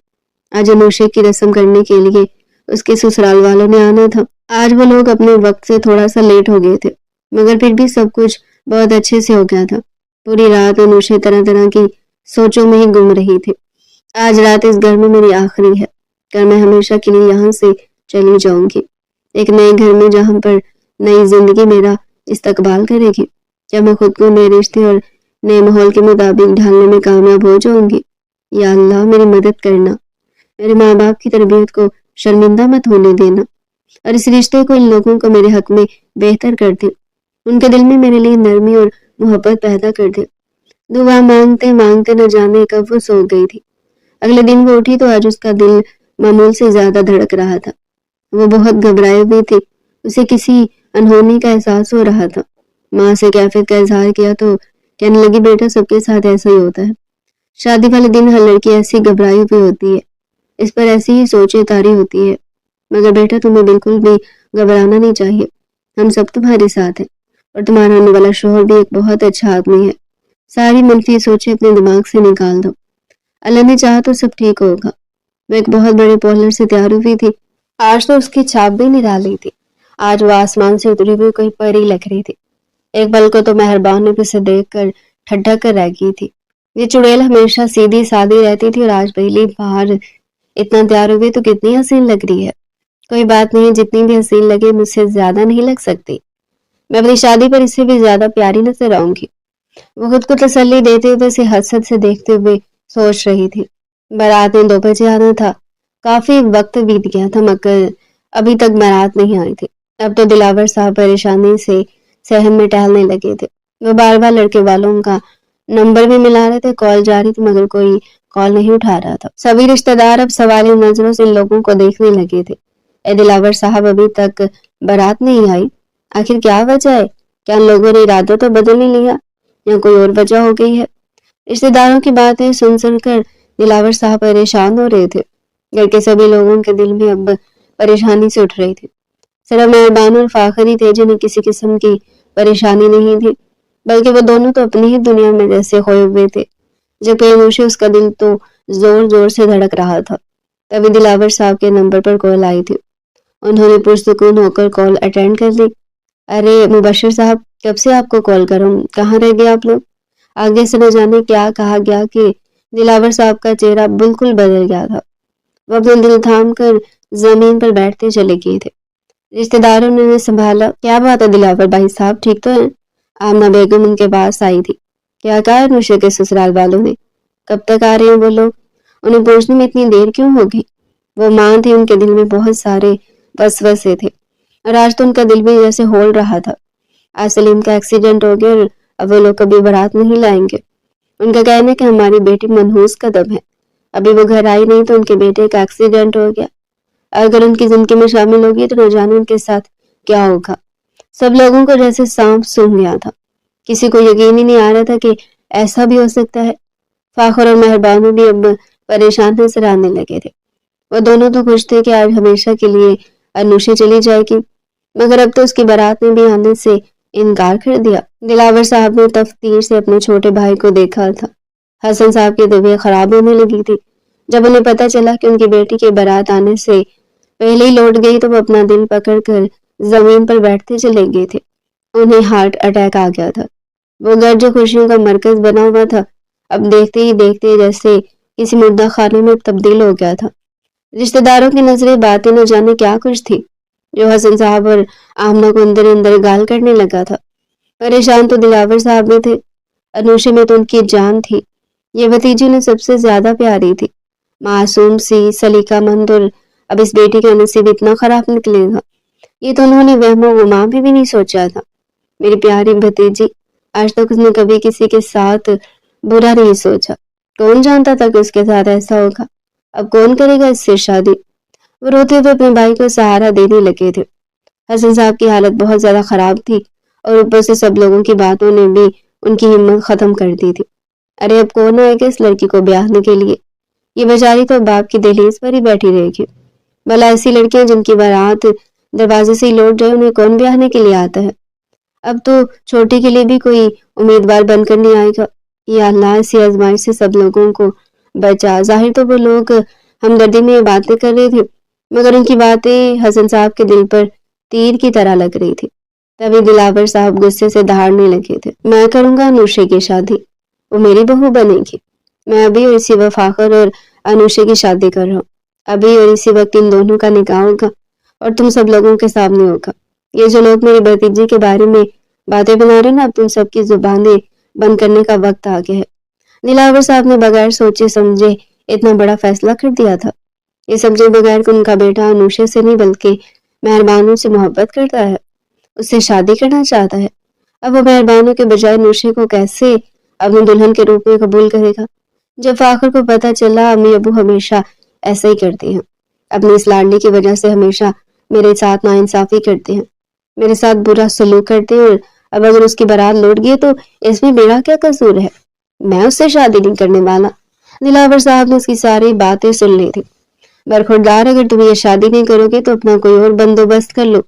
آج انوشا کی رسم کرنے کے لیے اس کے سسرال والوں نے آنا تھا۔ آج وہ لوگ اپنے وقت سے تھوڑا سا لیٹ ہو گئے تھے، مگر پھر بھی سب کچھ بہت اچھے سے ہو گیا تھا۔ پوری رات انوشا طرح طرح کی سوچوں میں ہی گم رہی تھی۔ آج رات اس گھر میں میری آخری ہے، کل میں ہمیشہ کے لیے یہاں سے چلی جاؤں گی، ایک نئے گھر میں جہاں پر نئی زندگی میرا استقبال کرے گی۔ کیا میں خود کو نئے رشتے اور نئے ماحول کے مطابق ڈھالنے میں کامیاب ہو جاؤں گی؟ یا اللہ، میری مدد کرنا، میرے ماں باپ کی تربیت کو شرمندہ مت ہونے دینا، اور اس رشتے کو ان لوگوں کو میرے حق میں بہتر کر دے، ان کے دل میں میرے لیے نرمی اور محبت پیدا کر دے۔ دعا مانگتے مانگتے نہ جانے کب وہ سو گئی تھی۔ اگلے دن وہ اٹھی تو آج اس کا دل معمول سے زیادہ دھڑک رہا تھا، وہ بہت گھبرائے ہوئی تھی، اسے کسی انہونی کا احساس ہو رہا تھا۔ ماں سے کیفیت کا اظہار کیا تو کہنے لگی، بیٹا سب کے ساتھ ایسا ہی ہوتا ہے، شادی والے دن ہر لڑکی ایسی گھبرائی ہوئی ہوتی ہے، اس پر ایسی ہی سوچیں طاری ہوتی ہے، مگر بیٹا تمہیں بالکل بھی گھبرانا نہیں چاہیے، ہم سب تمہارے ساتھ ہیں، اور تمہارا ہونے والا شوہر بھی ایک بہت اچھا آدمی ہے۔ ساری منفی سوچیں اپنے دماغ سے نکال دو، اللہ نے چاہا تو سب ٹھیک ہوگا۔ وہ ایک بہت بڑے پارلر سے تیار ہوئی تھی، آج تو اس کی چھاپ بھی نرالی تھی، آج وہ آسمان سے اتری ہوئی کوئی پری لگ رہی تھی۔ ایک پل کو تو مہربان نے اسے دیکھ کر ٹھٹھک کر رہ گئی تھی۔ یہ چڑیل ہمیشہ سیدھی سادی رہتی تھی اور آج پہلی بار اتنا تیار ہوئی تو کتنی حسین لگ رہی ہے۔ کوئی بات نہیں، جتنی بھی حسین لگے مجھ سے زیادہ نہیں لگ سکتی۔ میں اپنی شادی پر اس سے بھی زیادہ پیاری نظر آؤں گی۔ وہ خود کو تسلی دیتے ہوئے اسے حسد سے دیکھتے ہوئے سوچ رہی تھی۔ بارات میں 2 بجے آنا تھا۔ کافی وقت بیت گیا تھا مگر ابھی تک بارات نہیں آئی تھی۔ اب تو دلاور صاحب پریشانی سے صحن میں ٹہلنے لگے تھے۔ وہ بار بار لڑکے والوں کا نمبر بھی ملا رہے تھے، کال جاری تھی مگر کوئی کال نہیں اٹھا رہا تھا۔ سبھی رشتہ دار اب سوالی نظروں سے ان لوگوں کو دیکھنے لگے تھے۔ اے دلاور صاحب، ابھی تک بارات نہیں آئی، آخر کیا وجہ ہے؟ کیا ان لوگوں نے ارادہ تو بدل نہیں لیا یا کوئی اور وجہ ہو گئی ہے؟ رشتہ داروں کی باتیں سن کر دلاور صاحب پریشان ہو رہے تھے۔ گھر کے سبھی لوگوں کے دل میں اب پریشانی سے اٹھ رہی تھی۔ صرف مہربان اور فاخر ہی تھے جنہیں کسی قسم کی پریشانی نہیں تھی، بلکہ وہ دونوں تو اپنی ہی دنیا میں جیسے کھوئے ہوئے تھے۔ جبکہ انوشی، اس کا دل تو زور زور سے دھڑک رہا تھا۔ تبھی دلاور صاحب کے نمبر پر کال آئی تھی۔ انہوں نے پرسکون ہو کر کال اٹینڈ کر لی۔ ارے مبشر صاحب، کب سے آپ کو کال کروں، کہاں رہ گئے آپ لوگ؟ آگے سے نہ جانے کیا کہا گیا کہ دلاور صاحب کا چہرہ بالکل بدل گیا تھا۔ وہ اپنا دل تھام کر زمین پر بیٹھتے چلے گئے تھے۔ رشتہ داروں نے انہیں سنبھالا۔ کیا بات ہے دلاور بھائی صاحب، ٹھیک تو ہیں؟ آمنہ بیگم ان کے پاس آئی تھی۔ کیا کہا انوشا کے سسرال والوں نے؟ کب تک آ رہے ہیں وہ لوگ؟ انہیں پوچھنے میں اتنی دیر کیوں ہوگی؟ وہ ماں تھی، ان کے دل میں بہت سارے وسوسے تھے اور آج تو ان کا دل بھی جیسے ہول رہا تھا۔ آج سلیم کا ایکسیڈنٹ ہو گیا اور اب وہ لوگ کبھی بارات نہیں لائیں گے۔ ان کا کہنا ہے کہ ہماری بیٹی منحوس قدم ہے، ابھی وہ گھر آئی نہیں تو ان کے بیٹے کا ایکسیڈنٹ ہو گیا۔ اگر ان کی زندگی میں شامل ہوگی تو نہ جانے ان کے ساتھ کیا ہوگا۔ سب لوگوں کو جیسے سانپ سونگھ گیا تھا۔ کسی کو یقین ہی نہیں آ رہا تھا کہ ایسا بھی ہو سکتا ہے۔ فاخر اور مہربانو بھی اب پریشان نظر آنے لگے تھے۔ وہ دونوں تو خوش تھے کہ آج ہمیشہ کے لیے انوشی چلی جائے گی، مگر اب تو اس کی بارات میں بھی آنے سے انکار کر دیا۔ دلاور صاحب نے تفتیش سے اپنے چھوٹے بھائی کو دیکھا تھا۔ حسن صاحب کی طبیعت خراب ہونے لگی تھی۔ جب انہیں پتہ چلا کہ ان کی بیٹی کے بارات آنے سے پہلے ہی لوٹ گئی تو وہ اپنا دل پکڑ کر زمین پر بیٹھتے چلے گئے تھے۔ انہیں ہارٹ اٹیک آ گیا تھا۔ وہ گھر جو خوشیوں کا مرکز بنا ہوا تھا اب دیکھتے ہی دیکھتے جیسے کسی مردہ خانے میں تبدیل ہو گیا تھا۔ رشتہ داروں کی نظریں باتیں نہ جانے کیا کچھ تھی جو حسن صاحب اور آمنہ کو اندر اندر گال کرنے لگا تھا۔ پریشان تو دلاور صاحب بھی تھے، انوشی میں تو ان کی جان تھی۔ یہ بھتیجی انہیں سب سے زیادہ پیاری تھی، معصوم سی، سلیقہ مند، اور اب اس بیٹی کا نصیب اتنا خراب نکلے گا یہ تو انہوں نے وہم و گمان بھی نہیں سوچا تھا۔ میری پیاری بھتیجی، آج تک اس نے کبھی کسی کے ساتھ برا نہیں سوچا۔ کون جانتا تھا کہ اس کے ساتھ ایسا ہوگا؟ اب کون کرے گا اس سے شادی؟ وہ روتے ہوئے اپنے بھائی کو سہارا دینے لگے تھے۔ حسن صاحب کی حالت بہت زیادہ خراب تھی اور اوپر سے سب لوگوں کی باتوں نے بھی ان کی ہمت ختم کر دی تھی۔ ارے اب کون آئے گا اس لڑکی کو بیاہنے کے لیے؟ یہ بیچاری تو باپ کی دہلیز پر ہی بیٹھی رہے گی۔ بھلا ایسی لڑکیاں جن کی بارات دروازے سے ہی لوٹ جائے انہیں کون بیاہنے کے لیے آتا ہے؟ اب تو چھوٹی کے لیے بھی کوئی امیدوار بن کر نہیں آئے گا۔ یا اللہ، اسی آزمائش سے سب لوگوں کو بچا۔ ظاہر تو وہ لوگ ہمدردی میں باتیں کر رہے تھے مگر ان کی باتیں حسن صاحب کے دل پر تیر کی طرح لگ رہی تھی۔ تبھی دلاور صاحب غصے سے دہاڑنے لگے تھے۔ میں کروں گا انوشے کی شادی، وہ میری بہو بنے گی۔ میں ابھی اور اسی وقت فاخر اور انوشے کی شادی کر رہا ہوں۔ ابھی اور اسی وقت ان دونوں کا نکاح ہوگا اور تم سب لوگوں کے سامنے ہوگا۔ یہ جو لوگ میری بھتیجی کے بارے میں باتیں بنا رہے ہیں نا، اب تم سب کی زبانیں بند کرنے کا وقت آ گیا ہے۔ دلاور صاحب نے بغیر سوچے سمجھے اتنا بڑا فیصلہ کر دیا تھا۔ یہ سمجھے بغیر کہ ان کا بیٹا انوشے سے نہیں بلکہ مہربانوں سے محبت کرتا ہے، اس سے شادی کرنا چاہتا ہے۔ اب وہ مہربانوں کے بجائے انوشے کو کیسے اپنی دلہن کے روپ میں قبول کرے گا؟ جب فاخر کو پتہ چلا امی ابو ہمیشہ ایسا ہی کرتے ہیں، اپنی اس لاڈلی کی وجہ سے ہمیشہ میرے ساتھ ناانصافی کرتے ہیں، میرے ساتھ برا سلوک کرتے ہیں، اور اب اگر اس کی بارات لوٹ گئی تو اس میں میرا کیا قصور ہے؟ میں اس سے شادی نہیں کرنے والا۔ دلاور صاحب نے اس کی ساری باتیں سن لی تھی۔ برخوردار، اگر تم یہ شادی نہیں کرو گے تو اپنا کوئی اور بندوبست کر لو،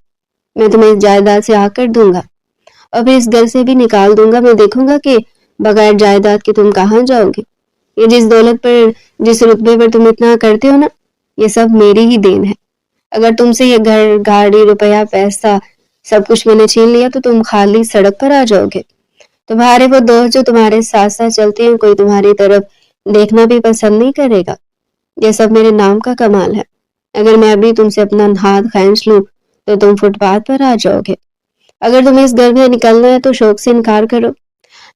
میں تمہیں اس جائیداد سے آ کر دوں گا اور پھر اس گھر سے بھی نکال دوں گا۔ میں دیکھوں گا کہ بغیر جائیداد کے تم کہاں جاؤ گے۔ یہ جس دولت پر، جس رتبے پر تم اتنا کرتے ہو نا، یہ سب میری ہی دین ہے۔ اگر تم سے یہ گھر گاڑی روپیہ پیسہ سب کچھ میں نے چھین لیا تو تم خالی سڑک پر آ جاؤ گے. تمہارے وہ دوست جو تمہارے ساتھ ساتھ چلتے ہیں کوئی تمہاری طرف دیکھنا بھی پسند نہیں کرے گا. یہ سب میرے نام کا کمال ہے. اگر میں ابھی تم سے اپنا ہاتھ کھینچ لوں تو تم فٹ پاتھ پر آ جاؤ گے. اگر تمہیں اس گھر میں نکلنا ہے تو شوق سے انکار کرو.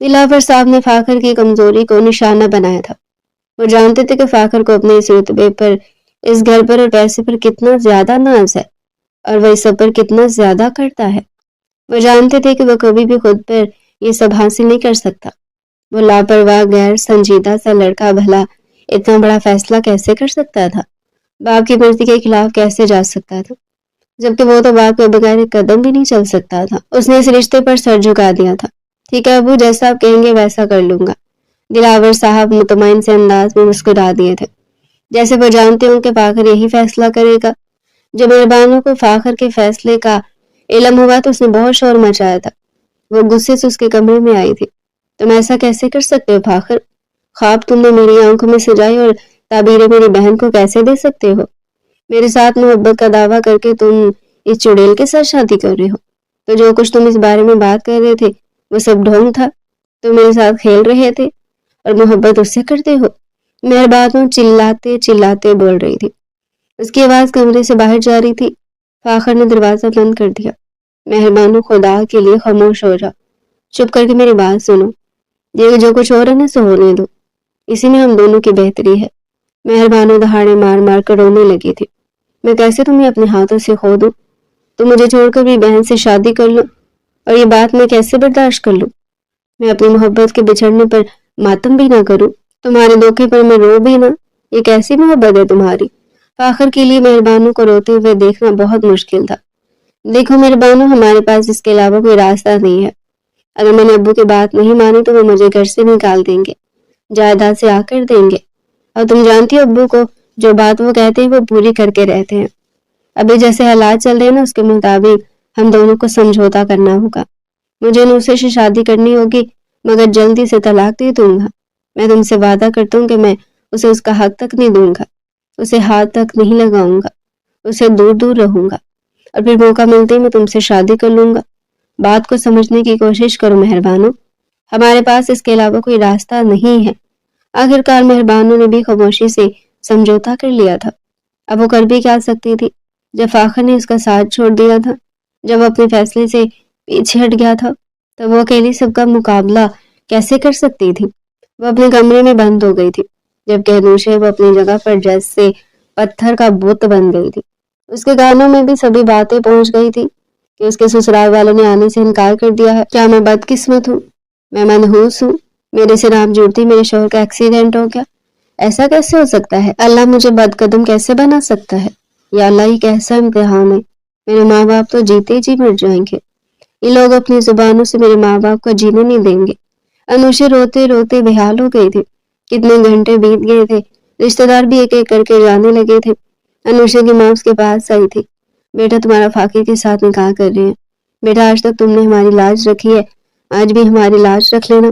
دلاور صاحب نے فاخر کی کمزوری کو نشانہ بنایا تھا. وہ جانتے تھے کہ فاخر کو اپنے اس رتبے پر، اس گھر پر اور پیسے پر کتنا زیادہ ناز ہے اور وہ اس سب پر کتنا زیادہ کرتا ہے. وہ جانتے تھے کہ وہ کبھی بھی خود پر یہ سب حاصل نہیں کر سکتا. وہ لاپرواہ غیر سنجیدہ سا لڑکا بھلا اتنا بڑا فیصلہ کیسے کر سکتا تھا؟ باپ کی مرضی کے خلاف کیسے جا سکتا تھا؟ جبکہ وہ تو باپ کے بغیر ایک قدم بھی نہیں چل سکتا تھا. اس نے اس رشتے پر سر جھکا دیا تھا. ٹھیک ہے ابو، جیسا آپ کہیں گے ویسا کر لوں گا. دلاور صاحب مطمئن سے انداز میں مسکرا دیے تھے، جیسے وہ جانتے ہوں کہ فاخر یہی فیصلہ کرے گا. جب مہربانوں کو فاخر کے فیصلے کا علم ہوا تو اس نے بہت شور مچایا تھا. وہ غصے سے اس کے کمرے میں آئی تھی. تم ایسا کیسے کر سکتے ہو فاخر؟ خواب تم نے میری آنکھوں میں سجائی اور تعبیریں میری بہن کو کیسے دے سکتے ہو؟ میرے ساتھ محبت کا دعویٰ کر کے تم اس چڑیل کے ساتھ شادی کر رہے ہو. تو جو کچھ تم اس بارے میں بات کر رہے تھے وہ سب ڈھونگ تھا. تم میرے ساتھ کھیل رہے تھے اور محبت اس سے کرتے ہو. مہربانوں چلاتے چلاتے بول رہی تھی. اس کی آواز کمرے سے باہر جا رہی تھی. فاخر نے دروازہ بند کر دیا. مہربانوں خدا کے لیے خاموش ہو جا. چپ کر کے میری بات سنو. یہ جو کچھ ہو رہا ہے نا سو ہونے دو. اسی میں ہم دونوں کی بہتری ہے. مہربانوں دہاڑے مار مار کر رونے لگی تھی. میں کیسے تمہیں اپنے ہاتھوں سے کھو دوں؟ تم مجھے چھوڑ کر بھی بہن سے شادی کر لو اور یہ بات میں کیسے برداشت کر لوں؟ میں اپنی محبت کے بچھڑنے پر ماتم بھی نہ کروں، تمہارے دھوکے پر میں رو بھی نہ. یہ کیسی محبت ہے تمہاری؟ فاخر کے لیے مہربانوں کو روتے ہوئے دیکھنا بہت مشکل تھا. دیکھو مہربانوں، ہمارے پاس اس کے علاوہ کوئی راستہ نہیں ہے. اگر میں نے ابو کی بات نہیں مانی تو وہ مجھے گھر سے نکال دیں گے، جائیداد سے آ کر دیں گے. اور تم جانتی ہو ابو کو جو بات وہ کہتے ہیں وہ پوری کر کے رہتے ہیں. ابھی جیسے حالات چل رہے ہیں نا اس کے مطابق ہم دونوں کو سمجھوتا کرنا ہوگا. مجھے نوسے سے شادی کرنی ہوگی مگر جلدی سے طلاق دے دوں گا. میں تم سے وعدہ کرتا ہوں کہ میں اسے اس کا حق تک نہیں دوں گا، اسے ہاتھ تک نہیں لگاؤں گا، اسے دور دور رہوں گا اور پھر موقع ملتے ہی میں تم سے شادی کر لوں گا. بات کو سمجھنے کی کوشش کرو مہربانوں، ہمارے پاس اس کے علاوہ کوئی راستہ نہیں ہے. آخرکار مہربانوں نے بھی خاموشی سے سمجھوتا کر لیا تھا. اب وہ کر بھی کیا سکتی تھی جب فاخر نے اس کا ساتھ چھوڑ دیا تھا، جب وہ اپنے فیصلے سے پیچھے ہٹ گیا تھا تو وہ اکیلی سب کا مقابلہ کیسے کر سکتی تھی؟ وہ اپنے کمرے میں بند ہو گئی تھی جبکہ انوشے وہ اپنی جگہ پر جیسے پتھر کا بت بن گئی تھی. اس کے کانوں میں بھی سبھی باتیں پہنچ گئی تھی کہ اس کے سسرال والوں نے آنے سے انکار کر دیا ہے. کیا میں بدقسمت ہوں؟ میں منحوس ہوں؟ میرے سے رام جڑتی میرے شوہر کا ایکسیڈنٹ ہو گیا. ایسا کیسے ہو سکتا ہے؟ اللہ مجھے بد قدم کیسے بنا سکتا ہے؟ یا اللہ ہی کیسا امتحان ہے؟ میرے ماں باپ تو جیتے جی مر جائیں گے. یہ لوگ اپنی زبانوں سے میرے ماں باپ کو جینے نہیں دیں گے. انوشے روتے روتے بےحال ہو گئی تھی. کتنے گھنٹے بیت گئے تھے، رشتہ دار بھی ایک ایک کر کے جانے لگے تھے. انوشے کی ماں اس کے پاس آئی تھی. بیٹا تمہارا فاقے کے ساتھ نکاح کر رہے ہیں. بیٹا آج تک تم نے ہماری لاج رکھی ہے، آج بھی ہماری لاج رکھ لینا.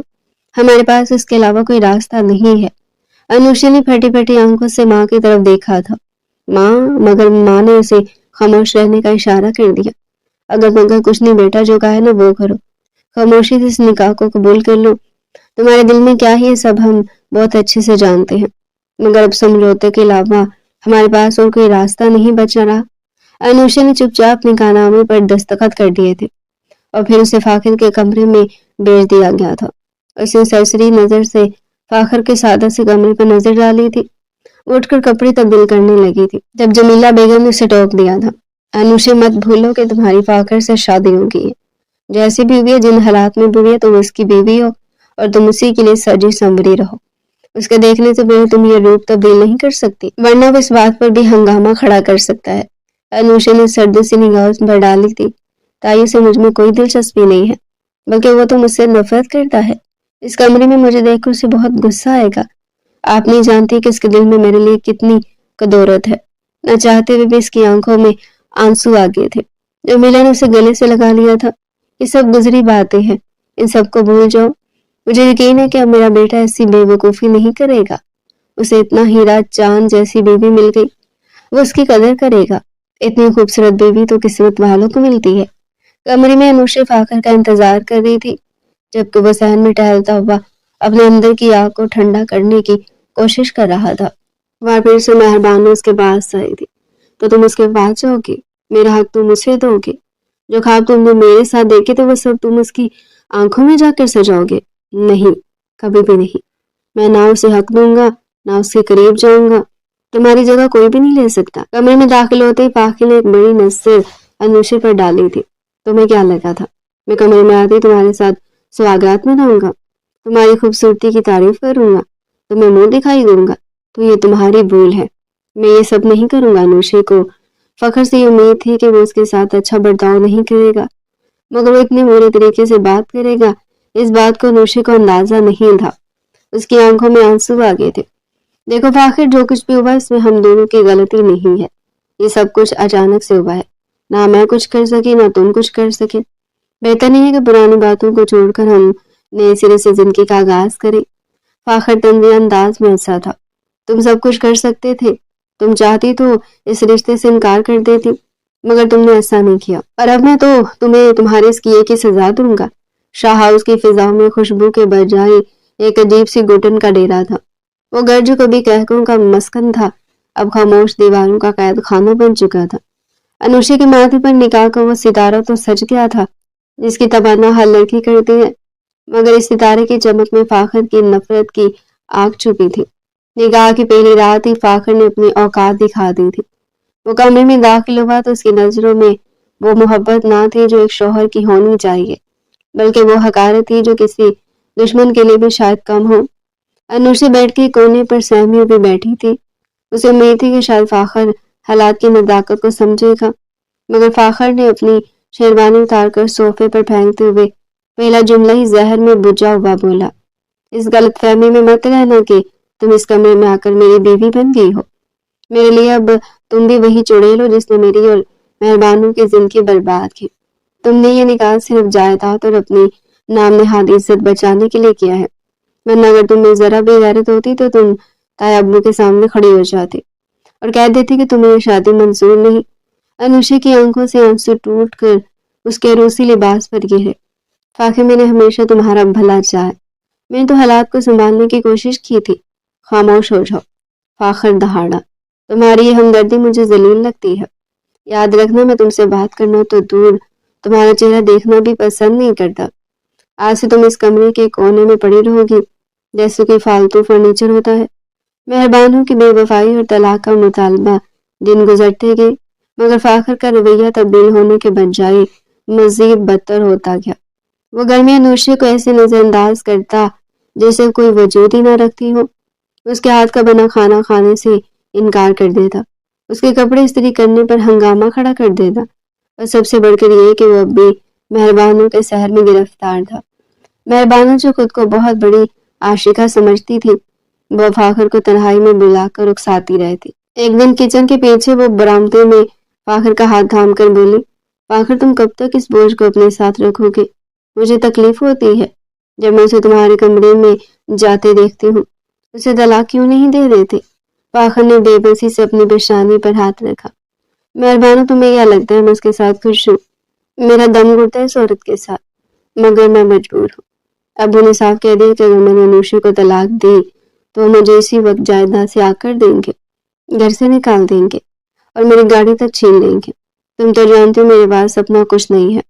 ہمارے پاس اس کے علاوہ کوئی راستہ نہیں ہے. انوشے نے پھٹی پھٹی آنکھوں سے ماں کی طرف دیکھا تھا. ماں، مگر ماں نے اسے خاموش رہنے کا اشارہ کر دیا. اگر مگر کچھ نہیں بیٹا، جو کہا ہے نا وہ کرو. خاموشی سے اس نکاح کو قبول کر لو. تمہارے دل میں کیا ہے یہ سب ہم بہت اچھے سے جانتے ہیں، مگر اب سمجھوتے کے علاوہ ہمارے پاس اور کوئی راستہ نہیں بچا رہا. انوشے نے چپ چاپ نکاح نامے پر دستخط کر دیے تھے اور پھر اسے فاخر کے کمرے میں بھیج دیا گیا تھا. اس نے سرسری نظر سے فاخر کے سادہ سے کمرے پر نظر ڈالی تھی. اٹھ کر کپڑے تبدیل کرنے لگی تھی جب جمیلہ بیگم نے اسے ٹوک دیا تھا. انوشے مت بھولو کہ تمہاری فاخر سے شادی ہوگی ہے. جیسی بھی ہوئی ہے، جن حالات میں بھی ہوئی ہے، تم اس کی بیوی ہو اور تم اسی کے لیے سجی سنوری رہو. اس کے دیکھنے سے پہلے تم یہ روپ تبدیل نہیں کر سکتی، ورنہ وہ اس بات پر بھی ہنگامہ کھڑا کر سکتا ہے. انوشے نے سردی سے نگاہ اس پر ڈالی تھی. تائی سے مجھ میں کوئی دلچسپی نہیں ہے، بلکہ وہ تو مجھ سے نفرت کرتا ہے. اس کمرے میں مجھے دیکھ کر اسے بہت غصہ آئے گا. آپ نہیں جانتی کہ اس کے دل میں میرے لیے کتنی قدورت ہے. نہ چاہتے ہوئے بھی اس کی آنکھوں میں آنسو آ گئے تھے. جمیلہ نے اسے گلے سے لگا لیا تھا. یہ سب گزری باتیں ہیں، ان سب کو بھول جاؤ. مجھے یقین ہے کہ اب میرا بیٹا ایسی بے وقوفی نہیں کرے گا. اسے اتنا ہیرا چاند جیسی بیوی مل گئی، وہ اس کی قدر کرے گا. اتنی خوبصورت بیوی تو قسمت والوں کو ملتی ہے۔ کمرے میں انوشی فاخر کا انتظار کر رہی تھی، جبکہ وہ صحن میں ٹہلتا ہوا اپنے اندر کی آگ کو ٹھنڈا کرنے کی کوشش کر رہا تھا۔ وہ پھر سے مہربان اس کے پاس آئی تھی۔ تو تم اس کے پاس جاؤ گی؟ میرا حق تم اسے دو گے؟ جو خواب تم نے میرے ساتھ دیکھے تھے وہ سب تم اس کی آنکھوں میں جا کر سجاؤ گے؟ نہیں، کبھی بھی نہیں۔ میں نہ اسے حق دوں گا، نہ اس کے قریب جاؤں گا۔ تمہاری جگہ کوئی بھی نہیں لے سکتا۔ کمرے میں داخل ہوتے ہی فاخر نے ایک بڑی نظر انوشی پر ڈالی تھی۔ تمہیں کیا لگا تھا میں کمرے میں آتی تمہارے ساتھ سواگات مناؤں گا، تمہاری خوبصورتی کی تعریف کروں گا، تمہیں منہ دکھائی دوں گا؟ تو یہ تمہاری بھول ہے، میں یہ سب نہیں کروں گا۔ انوشی کو فخر سے یہ امید تھی کہ وہ اس کے ساتھ اچھا برتاؤ نہیں کرے گا، مگر وہ اتنے برے طریقے سے بات کرے گا، اس بات کو انوشی کو اندازہ نہیں تھا۔ اس کی آنکھوں میں آنسو آ گئے تھے۔ دیکھو فاخر، جو کچھ بھی ہوا اس میں ہم دونوں کی غلطی نہیں ہے، یہ سب کچھ اچانک سے ہوا ہے، نہ میں کچھ کر سکی نہ تم کچھ کر سکے۔ بہتر نہیں ہے کہ پرانی باتوں کو چھوڑ کر ہم نئے سرے سے زندگی کا آغاز کریں۔ فاخر طنزیہ انداز میں ہنسا تھا۔ تم سب کچھ کر سکتے تھے، تم چاہتی تو اس رشتے سے انکار کر دیتی، مگر تم نے ایسا نہیں کیا، اور اب میں تو تمہیں تمہارے اس کیے کی سزا دوں گا۔ شاہ ہاؤس کی فضاؤں میں خوشبو کے بجائے ایک عجیب سی گھٹن کا ڈیرا تھا۔ وہ گھر جو کبھی قہقہوں کا مسکن تھا، اب خاموش دیواروں کا قید خانہ بن چکا تھا۔ انوشی کے ماتھے پر نکاح کا وہ ستارہ تو سج گیا تھا جس کی تمنا ہر لڑکی کرتی ہے، مگر اس ستارے کی چمک میں فاخر کی نفرت کی آگ چھپی تھی۔ نکاح کی پہلی رات ہی فاخر نے اپنی اوقات دکھا دی تھی۔ وہ کمرے میں داخل ہوا تو اس کی نظروں میں وہ محبت نہ تھی جو ایک شوہر کی ہونی چاہیے، بلکہ وہ حقارت تھی جو کسی دشمن کے لیے بھی شاید کم ہو۔ انوشی بیٹھ کے کونے پر سہمی ہوئی بیٹھی تھی۔ اسے امید تھی کہ شاید فاخر حالات کی نزاکت کو سمجھے گا، مگر فاخر نے اپنی شیروانی اتار کر صوفے پر پھینکتے ہوئے پہلا جملہ ہی زہر میں بجھا ہوا بولا، اس غلط فہمی میں مت رہنا کہ تم اس کمرے میں آ کر میری بیوی بن گئی ہو۔ میرے لیے اب تم بھی وہی چڑیل ہو جس نے میری اور مہربانوں کی زندگی برباد کی۔ تم نے یہ نکاح صرف جائیداد اور اپنی نام نہاد عزت بچانے کے لیے کیا ہے، ورنہ اگر تم میں ذرا بھی غیرت ہوتی تو تم تائے ابو کے سامنے کھڑی ہو جاتی اور کہہ دیتی کہ تمہیں یہ شادی منظور نہیں۔ انوشی کی آنکھوں سے آنسو ٹوٹ کر اس کے روسی لباس پر گرے۔ فاخر، میں نے ہمیشہ تمہارا بھلا چاہا، میں نے تو حالات کو سنبھالنے کی کوشش کی تھی۔ خاموش ہو جاؤ، فاخر دہاڑا، تمہاری یہ ہمدردی مجھے ذلیل لگتی ہے۔ یاد رکھنا، میں تم سے بات کرنا تو دور تمہارا چہرہ دیکھنا بھی پسند نہیں کرتا۔ آج سے تم اس کمرے کے کونے میں پڑی رہو گی جیسے کوئی فالتو فرنیچر ہوتا ہے۔ مہربانوں کی بے وفائی اور طلاق کا مطالبہ دن گزرتے گئے، مگر فاخر کا رویہ تبدیل ہونے کے بجائے مزید بدتر ہوتا گیا۔ وہ گھر میں انوشی کو ایسے نظر انداز کرتا جیسے کوئی وجود ہی نہ رکھتی ہو، اس کے ہاتھ کا بنا کھانا کھانے سے انکار کر دیتا، اس کے کپڑے استری کرنے پر ہنگامہ کھڑا کر دیتا، اور سب سے بڑھ کر یہ کہ وہ اب بھی مہربانوں کے سحر میں گرفتار تھا۔ مہربانوں جو خود کو بہت بڑی عاشقہ سمجھتی تھی، وہ فاخر کو تنہائی میں بلا کر رخصاتی رہتی۔ ایک دن کچن کے پیچھے وہ برآمدے میں فاخر کا ہاتھ تھام کر بولی، فاخر، تم کب تک اس بوجھ کو اپنے ساتھ رکھو گے؟ مجھے تکلیف ہوتی ہے جب میں اسے تمہارے کمرے میں جاتے دیکھتی ہوں۔ اسے طلاق کیوں نہیں دے دیتے؟ فاخر نے بے بسی سے اپنی پیشانی پر ہاتھ رکھا۔ مہربانوں، تمہیں کیا لگتا ہے میں اس کے ساتھ خوش ہوں؟ میرا دم گھٹتا ہے اس عورت کے ساتھ، مگر میں مجبور ہوں۔ ابو نے صاف کہہ دیا کہ اگر میں نے انوشی کو طلاق دی تو وہ مجھے اسی وقت جائیداد سے آ کر دیں گے، گھر سے نکال دیں گے اور میری گاڑی تک چھین لیں گے۔ تم تو جانتی ہو میرے پاس اپنا کچھ نہیں ہے،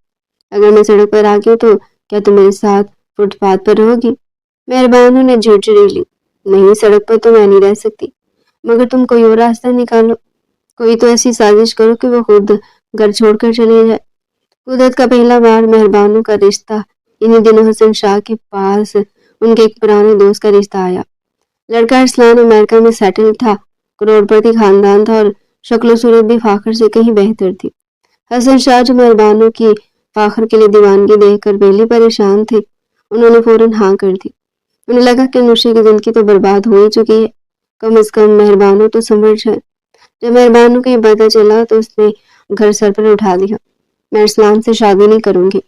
اگر میں سڑک پر آ گئی تو کیا تم میرے ساتھ فٹ پاتھ پر رہو گی؟ مہربانوں نے جھرجھری لی، نہیں، سڑک پر تو میں نہیں رہ سکتی، مگر تم کوئی اور راستہ نکالو، کوئی تو ایسی سازش کرو کہ وہ خود گھر چھوڑ کر چلے جائے۔ قدرت کا پہلا بار مہربانوں کا رشتہ انہی دنوں حسن شاہ کے پاس ان کے ایک پرانے دوست کا رشتہ آیا۔ لڑکا ارسلان امریکہ میں سیٹل تھا، کروڑ پتی خاندان تھا اور شکل و صورت بھی فاخر سے کہیں بہتر تھی۔ حسن شاہ جو مہربانوں کی فاخر کے لیے دیوانگی دیکھ کر پہلے پریشان تھے، انہوں نے فوراً ہاں کر دی۔ انہیں لگا کہ انوشی کی زندگی تو برباد ہو ہی چکی ہے، کم از کم مہربانوں تو سنور جائے۔ جب مہربانوں کو یہ پتہ چلا تو اس نے گھر سر پر اٹھا دیا، میں ارسلان سے شادی نہیں کروں گی،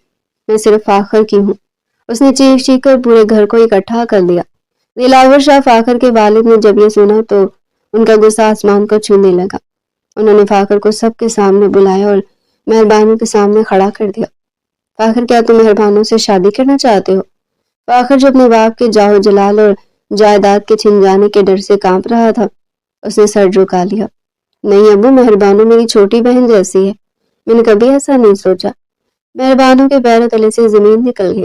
میں صرف فاخر کی ہوں۔ اس نے چیخ چیخ کر پورے گھر کو اکٹھا کر لیا۔ دلاور شاہ فاخر کے والد نے جب یہ سنا تو ان کا غصہ آسمان کو چھونے لگا۔ انہوں نے فاخر کو سب کے سامنے بلایا اور مہربانوں کے سامنے کھڑا کر دیا۔ فاخر کیا تم مہربانوں سے شادی کرنا چاہتے ہو؟ فاخر جو اپنے باپ کے جاہ و جلال اور جائیداد کے چھن جانے کے ڈر سے کانپ رہا تھا، اس نے سر جھکا لیا۔ نہیں ابو، مہربانوں میری چھوٹی بہن جیسی ہے، میں نے کبھی ایسا نہیں سوچا۔ مہربانوں کے پیروں تلے سے زمین نکل گئی۔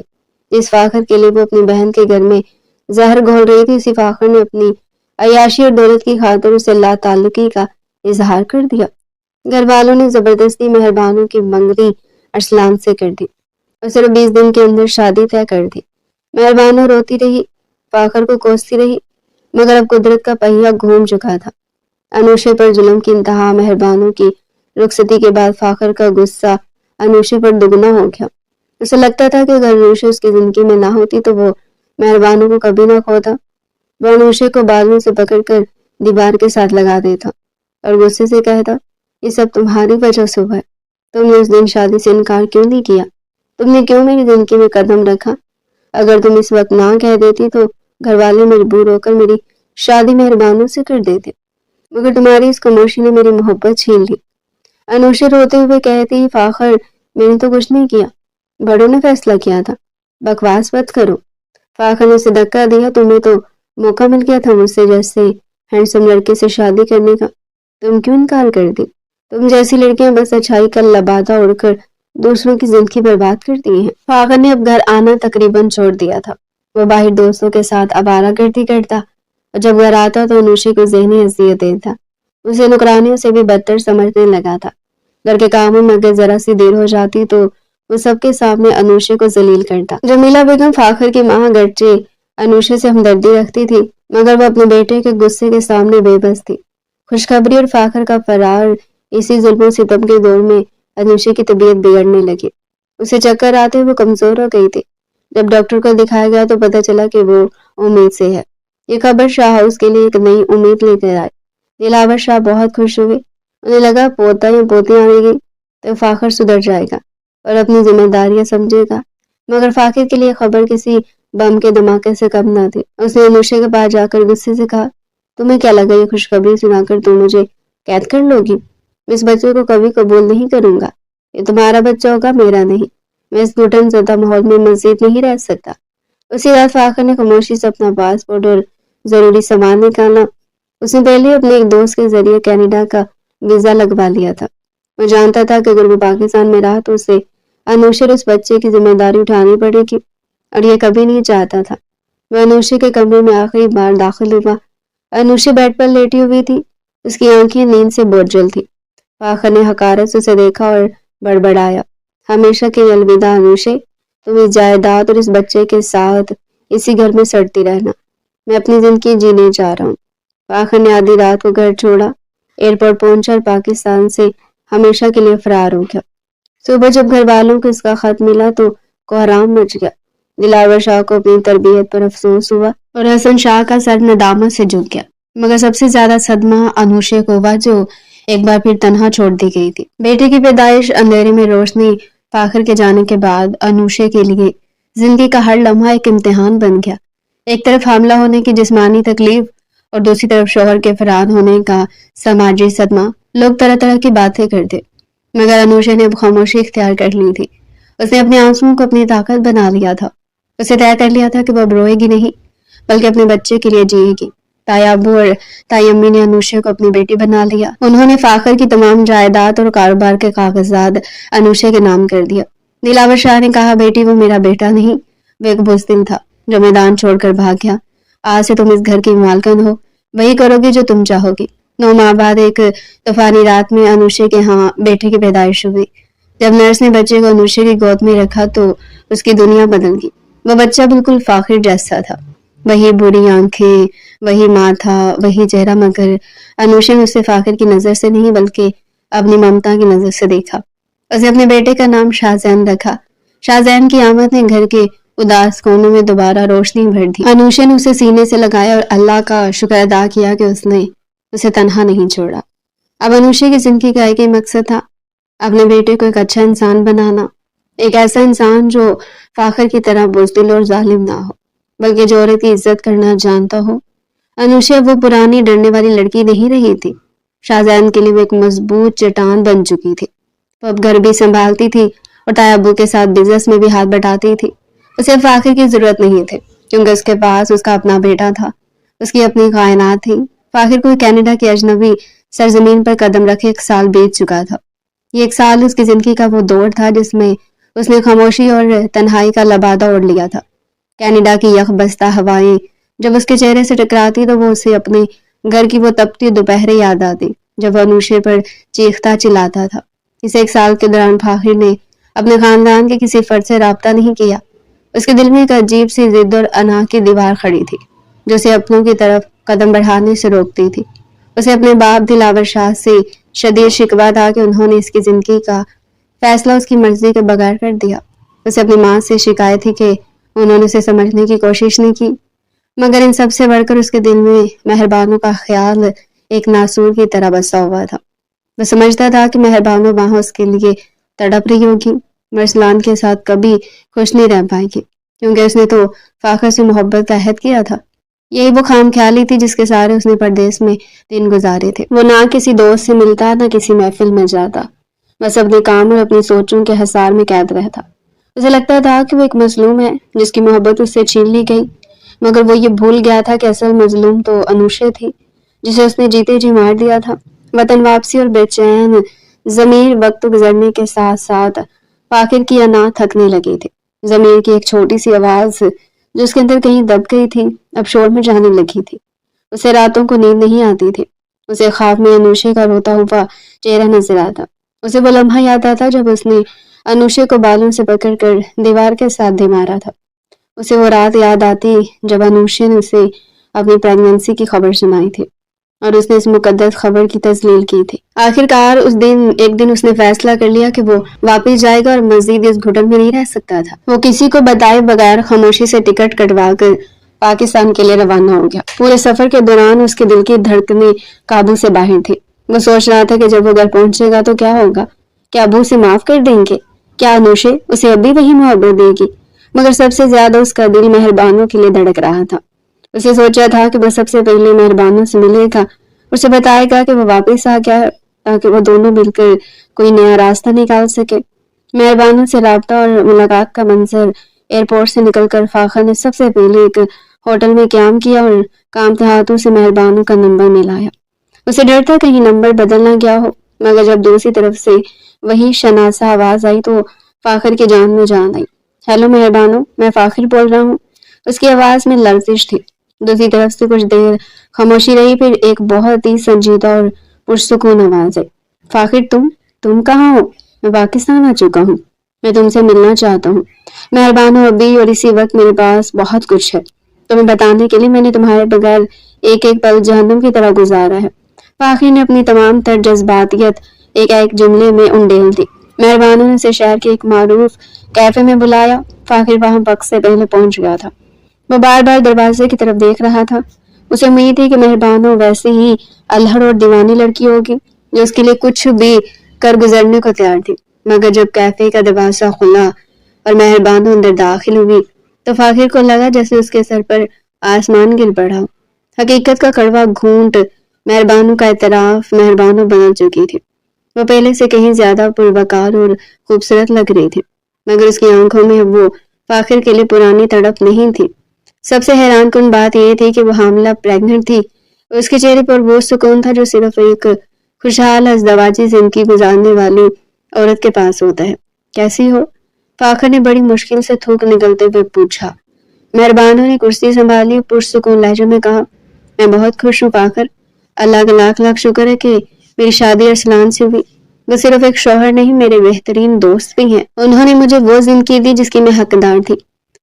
جس فاخر کے لیے وہ اپنی بہن کے گھر میں زہر گھول رہی تھی، اسی فاخر نے اپنی عیاشی اور دولت کی خاطر اسے لا تعلقی کا اظہار کر دیا۔ گھر والوں نے زبردستی مہربانوں کی منگنی ارسلان سے کر دی اور صرف 20 دن کے اندر شادی طے کر دی۔ مہربانوں روتی رہی، فاخر کو کوستی رہی، مگر اب قدرت کا پہیہ گھوم چکا تھا۔ انوشے پر ظلم کی انتہا۔ مہربانوں کی رخصتی کے بعد فاخر کا غصہ انوشے پر دگنا ہو گیا۔ اسے لگتا تھا کہ اگر انوشے اس کی زندگی میں نہ ہوتی تو وہ مہربانوں کو کبھی نہ کھوتا۔ وہ انوشے کو بالوں سے پکڑ کر دیوار کے ساتھ لگا دیتا اور غصے سے کہتا، یہ سب تمہاری وجہ سے ہوا ہے۔ تم نے اس دن شادی سے انکار کیوں نہیں کیا؟ تم نے کیوں میری زندگی میں قدم رکھا؟ اگر تم اس وقت نہ کہہ دیتی تو گھر والے مجبور ہو کر میری شادی مہربانوں سے کر دیتے، مگر تمہاری اس خاموشی نے میری محبت چھین لی۔ انوشے روتے ہوئے کہتی، فاخر میں نے تو کچھ نہیں کیا، بڑوں نے فیصلہ کیا تھا، بکواس مت کرو۔ فاخر نے اسے دھکا دیا، تمہیں تو موقع مل گیا تھا مجھ سے جیسے ہینڈسم لڑکے سے شادی کرنے کا، تم کیوں انکار کر دی؟ تم جیسی لڑکیاں بس اچھائی کا لبادہ اڑ کر دوسروں کی زندگی برباد کرتی ہیں۔ فاخر نے اب گھر آنا تقریباً چھوڑ دیا تھا۔ وہ باہر دوستوں کے ساتھ آوارہ گردی کرتا اور جب گھر آتا تو انوشے کو ذہنی اذیت دیتا، اسے نوکرانیوں سے بھی بدتر سمجھنے لگا تھا۔ گھر کے کاموں میں اگر ذرا سی دیر ہو جاتی تو وہ سب کے سامنے انوشے کو ذلیل کرتا۔ جمیلہ بیگم فاخر کی ماں گرچہ انوشے سے ہمدردی رکھتی تھی، مگر وہ اپنے بیٹے کے غصے کے سامنے بے بس تھی۔ خوشخبری اور فاخر کا فرار، اسی ظلم و ستم کے دور میں انوشے کی طبیعت بگڑنے لگی۔ اسے چکر آتے، وہ کمزور ہو گئی تھی۔ جب ڈاکٹر کو دکھایا گیا تو پتہ چلا کہ وہ امید سے ہے۔ یہ خبر شاہ ہاؤس کے لیے ایک نئی امید لے کر آئی۔ دلاور شاہ بہت خوش ہوئے، انہیں لگا پوتا یا پوتی آنے گی تو فاخر سدھر جائے گا اور اپنی ذمہ داریاں سمجھے گا، مگر فاخر کے لیے خبر کسی بم کے دھماکے سے کم نہ تھی۔ اس نے انوشے کے پاس جا کر غصے سے کہا، تمہیں کیا لگا یہ خوشخبری سنا کر تم مجھے قید کر لو گی؟ میں اس بچے کو کبھی قبول نہیں کروں گا، یہ تمہارا بچہ ہوگا، میرا نہیں۔ میں اس گھٹن زدہ ماحول میں مزید نہیں رہ سکتا۔ اسی رات فاخر نے خاموشی سے اپنا پاسپورٹ اور ضروری سامان نکالا۔ اس نے پہلے اپنے ایک دوست کے ذریعے کینیڈا کا ویزا لگوا لیا تھا۔ وہ جانتا تھا کہ اگر وہ پاکستان میں رہا تو اسے انوشے اس بچے کی ذمہ داری اٹھانی پڑے گی، اور یہ کبھی نہیں چاہتا تھا۔ وہ انوشے کے کمرے میں آخری بار داخل ہوا۔ انوشے بیڈ پر لیٹی ہوئی تھی، اس کی آنکھیں نیند سے بوجھل تھی۔ فاخر نے حقارت سے اسے دیکھا اور بڑبڑایا، ہمیشہ کے الوداع انوشے، تم اس جائیداد اور اس بچے کے ساتھ اسی گھر میں سڑتی رہنا، میں اپنی زندگی جینے جا رہا ہوں۔ فاخر نے آدھی رات کو گھر چھوڑا، ایئرپورٹ پہنچا اور پاکستان سے ہمیشہ کے لیے فرار ہو گیا۔ صبح جب گھر والوں کو اس کا خط ملا تو کوہرام مچ گیا۔ دلاور شاہ کو اپنی تربیت پر افسوس ہوا اور حسن شاہ کا سر ندامت سے جھک گیا، مگر سب سے زیادہ صدمہ انوشے کو ہوا جو ایک بار پھر تنہا چھوڑ دی گئی تھی۔ بیٹے کی پیدائش، اندھیرے میں روشنی، فاخر کے جانے کے بعد انوشے کے لیے زندگی کا ہر لمحہ ایک امتحان بن گیا۔ ایک طرف حاملہ ہونے کی جسمانی تکلیف اور دوسری طرف شوہر کے فرار ہونے کا سماجی صدمہ۔ لوگ طرح طرح کی باتیں کرتے، مگر انوشے نے اب خاموشی اختیار کر لی تھی۔ اس نے اپنے آنسوؤں کو اپنی طاقت بنا لیا تھا۔ اسے طے کر لیا تھا کہ وہ اب روئے گی نہیں، بلکہ اپنے بچے کے لیے جیے گی۔ تایا ابو اور تائی امی نے انوشے کو اپنی بیٹی بنا لیا۔ انہوں نے فاخر کی تمام جائیداد اور کاروبار کے کاغذات انوشے کے نام کر دیا۔ دلاور شاہ نے کہا، بیٹی وہ میرا بیٹا نہیں، وہ ایک بزدل تھا جو میدان چھوڑ کر بھاگ گیا۔ آج سے تم اس گھر کی مالکن ہو، وہی کرو گی جو تم چاہو گی۔ 9 ماہ بعد ایک طوفانی رات میں انوشے کے ہاں بیٹے کی پیدائش ہوئی۔ جب نرس نے بچے کو انوشے کی گود میں رکھا تو اس کی دنیا بدل گئی۔ وہ بچہ بالکل فاخر جیسا تھا، وہی بری آنکھیں، وہی ماتھا، وہی چہرہ، مگر انوشے نے اسے فاخر کی نظر سے نہیں بلکہ اپنی ممتا کی نظر سے دیکھا۔ اس نے اپنے بیٹے کا نام شاہ زین رکھا۔ شاہ زین کی آمد نے گھر کے اداس کونوں میں دوبارہ روشنی بھر دی۔ انوشے نے اسے سینے سے لگایا اور اللہ کا شکر ادا کیا کہ اس نے اسے تنہا نہیں چھوڑا۔ اب انوشے کی زندگی کا ایک ہی مقصد تھا، اپنے بیٹے کو ایک اچھا انسان بنانا، ایک ایسا انسان جو فاخر کی طرح بزدل اور ظالم نہ ہو، بلکہ جو عورت کی عزت کرنا جانتا ہو۔ انوشے وہ پرانی ڈرنے والی لڑکی نہیں رہی تھی۔ شاہجہان کے لیے وہ ایک مضبوط چٹان بن چکی تھی۔ وہ اب گھر بھی سنبھالتی تھی اور تایا ابو کے ساتھ بزنس میں بھی ہاتھ بٹاتی تھی۔ اسے فاخر کی ضرورت نہیں تھی کیونکہ اس کے پاس اس کا اپنا بیٹا تھا، اس کی اپنی کائنات تھی۔ فاخر کو کینیڈا کی اجنبی سرزمین پر قدم رکھے 1 سال بیت چکا تھا۔ یہ 1 سال اس کی زندگی کا وہ دور تھا جس میں اس نے خاموشی اور تنہائی کا لبادہ اوڑھ لیا تھا۔ کینیڈا کی یخ بستہ ہوائیں جب اس کے چہرے سے ٹکراتی تو وہ اسے اپنے گھر کی وہ تپتی دوپہریں یاد آتی جب وہ انوشے پر چیختا چلاتا تھا۔ اس 1 سال کے دوران فاخر نے اپنے خاندان کے کسی فرد سے رابطہ نہیں کیا۔ اس کے دل میں ایک عجیب سی ضد اور انا کی دیوار کھڑی تھی جو اسے اپنوں کی طرف قدم بڑھانے سے روکتی تھی۔ اسے اپنے باپ دلاور شاہ سے شدید شکوہ تھا کہ انہوں نے اس کی زندگی کا فیصلہ اس کی مرضی کے بغیر کر دیا۔ اسے اپنی ماں سے شکایت تھی کہ انہوں نے اسے سمجھنے کی کوشش نہیں کی، مگر ان سب سے بڑھ کر اس کے دل میں مہربانوں کا خیال ایک ناسور کی طرح بسا ہوا تھا۔ وہ سمجھتا تھا کہ مہربانوں وہاں اس کے لیے تڑپ رہی ہوگی، مرسلان کے ساتھ کبھی خوش نہیں رہ پائے گی کیونکہ اس نے تو فاخر سے محبت کا عہد کیا تھا۔ یہی وہ خام خیالی تھی جس کے سارے اس نے پردیس میں دن گزارے تھے۔ وہ نہ کسی دوست سے ملتا نہ کسی محفل میں جاتا، بس اپنے کام اور اپنی سوچوں کے حصار میں قید رہتا۔ اسے لگتا تھا کہ وہ ایک مظلوم ہے جس کی محبت اس سے چھین لی گئی، مگر وہ یہ بھول گیا تھا کہ اصل مظلوم تو انوشے تھی جسے اس نے جیتے جی مار دیا تھا۔ وطن واپسی اور بے چین ضمیر وقت گزرنے کے ساتھ ساتھ فاخر کی انا تھکنے لگی تھی۔ ضمیر کی ایک چھوٹی سی آواز جو اس کے اندر کہیں دب گئی تھی اب شور میں جانے لگی تھی۔ اسے راتوں کو نیند نہیں آتی تھی۔ اسے خواب میں انوشے کا روتا ہوا چہرہ نظر آتا۔ اسے وہ لمحہ یاد آتا جب اس نے انوشے کو بالوں سے پکڑ کر دیوار کے ساتھ دے مارا تھا۔ اسے وہ رات یاد آتی جب انوشے نے اسے اپنی پریگننسی کی خبر سنائی تھی اور اس نے اس مقدس خبر کی تذلیل کی تھی۔ آخر کار ایک دن اس نے فیصلہ کر لیا کہ وہ واپس جائے گا اور مزید اس گھٹن میں نہیں رہ سکتا تھا۔ وہ کسی کو بتائے بغیر خاموشی سے ٹکٹ کٹوا کر پاکستان کے لیے روانہ ہو گیا۔ پورے سفر کے دوران اس کے دل کی دھڑکنیں قابو سے باہر تھی۔ وہ سوچ رہا تھا کہ جب وہ گھر پہنچے گا تو کیا ہوگا؟ کیا ابو اسے معاف کر دیں گے؟ کیا انوشے اسے اب بھی وہی محبت دے گی؟ مگر سب سے زیادہ اس کا دل مہربانوں کے لیے دھڑک رہا تھا۔ اسے سوچا تھا کہ وہ سب سے پہلے مہربانوں سے ملے گا، اسے بتائے گا کہ وہ واپس آ گیا تاکہ وہ دونوں مل کر کوئی نیا راستہ نکال سکے۔ مہربانوں سے رابطہ اور ملاقات کا منظر ایئرپورٹ سے نکل کر فاخر نے سب سے پہلے ایک ہوٹل میں قیام کیا اور کامتے ہاتھوں سے مہربانوں کا نمبر ملایا۔ اسے ڈر تھا کہیں نمبر بدل نہ گیا ہو، مگر جب دوسری طرف سے وہی شناسا آواز آئی تو فاخر کی جان میں جان آئی۔ ہیلو مہربانوں، میں فاخر بول رہا ہوں۔ اس کی آواز میں لرزش تھی۔ دوسری طرف سے کچھ دیر خاموشی رہی، پھر ایک بہت ہی سنجیدہ اور پرسکون آواز آئی۔ فاخر تم کہاں ہو؟ میں پاکستان آ چکا ہوں، میں تم سے ملنا چاہتا ہوں۔ مہربانوں ابھی اور اسی وقت میرے پاس بہت کچھ ہے تمہیں بتانے کے لیے، میں نے تمہارے بغیر ایک ایک پل جہنم کی طرح گزارا ہے۔ فاخر نے اپنی تمام تر جذباتیت ایک جملے میں انڈیل دی۔ مہربانوں نے اسے شہر کے ایک معروف کیفے میں بلایا۔ فاخر وہاں وقت سے پہلے پہنچ گیا تھا۔ وہ بار بار دروازے کی طرف دیکھ رہا تھا۔ اسے امید تھی کہ مہربانوں ویسے ہی الہڑ اور دیوانی لڑکی ہوگی جو اس کے لیے کچھ بھی کر گزرنے کو تیار تھی، مگر جب کیفے کا دروازہ کھلا اور مہربانوں اندر داخل ہوئی تو فاخر کو لگا جیسے اس کے سر پر آسمان گر پڑا۔ حقیقت کا کڑوا گھونٹ مہربانوں کا اعتراف مہربانوں بدل چکی تھی۔ وہ پہلے سے کہیں زیادہ پروقار اور خوبصورت لگ رہی تھی، مگر اس کی آنکھوں میں وہ فاخر کے لیے پرانی تڑپ نہیں تھی۔ سب سے حیران کن بات یہ تھی کہ وہ حاملہ پریگننٹ تھی۔ اس کے چہرے پر وہ سکون تھا جو صرف ایک خوشحال ازدواجی زندگی گزارنے والی عورت کے پاس ہوتا ہے۔ کیسی ہو؟ فاخر نے بڑی مشکل سے تھوک نکلتے ہوئے پوچھا۔ مہربانوں نے کرسی سنبھالی، پرسکون لہجے میں کہا، میں بہت خوش ہوں فاخر، اللہ کا لاکھ لاکھ شکر ہے کہ میری شادی ارسلان سے ہوئی۔ وہ صرف ایک شوہر نہیں، میرے بہترین دوست بھی ہیں۔ انہوں نے مجھے وہ زندگی دی جس کی میں حقدار تھی۔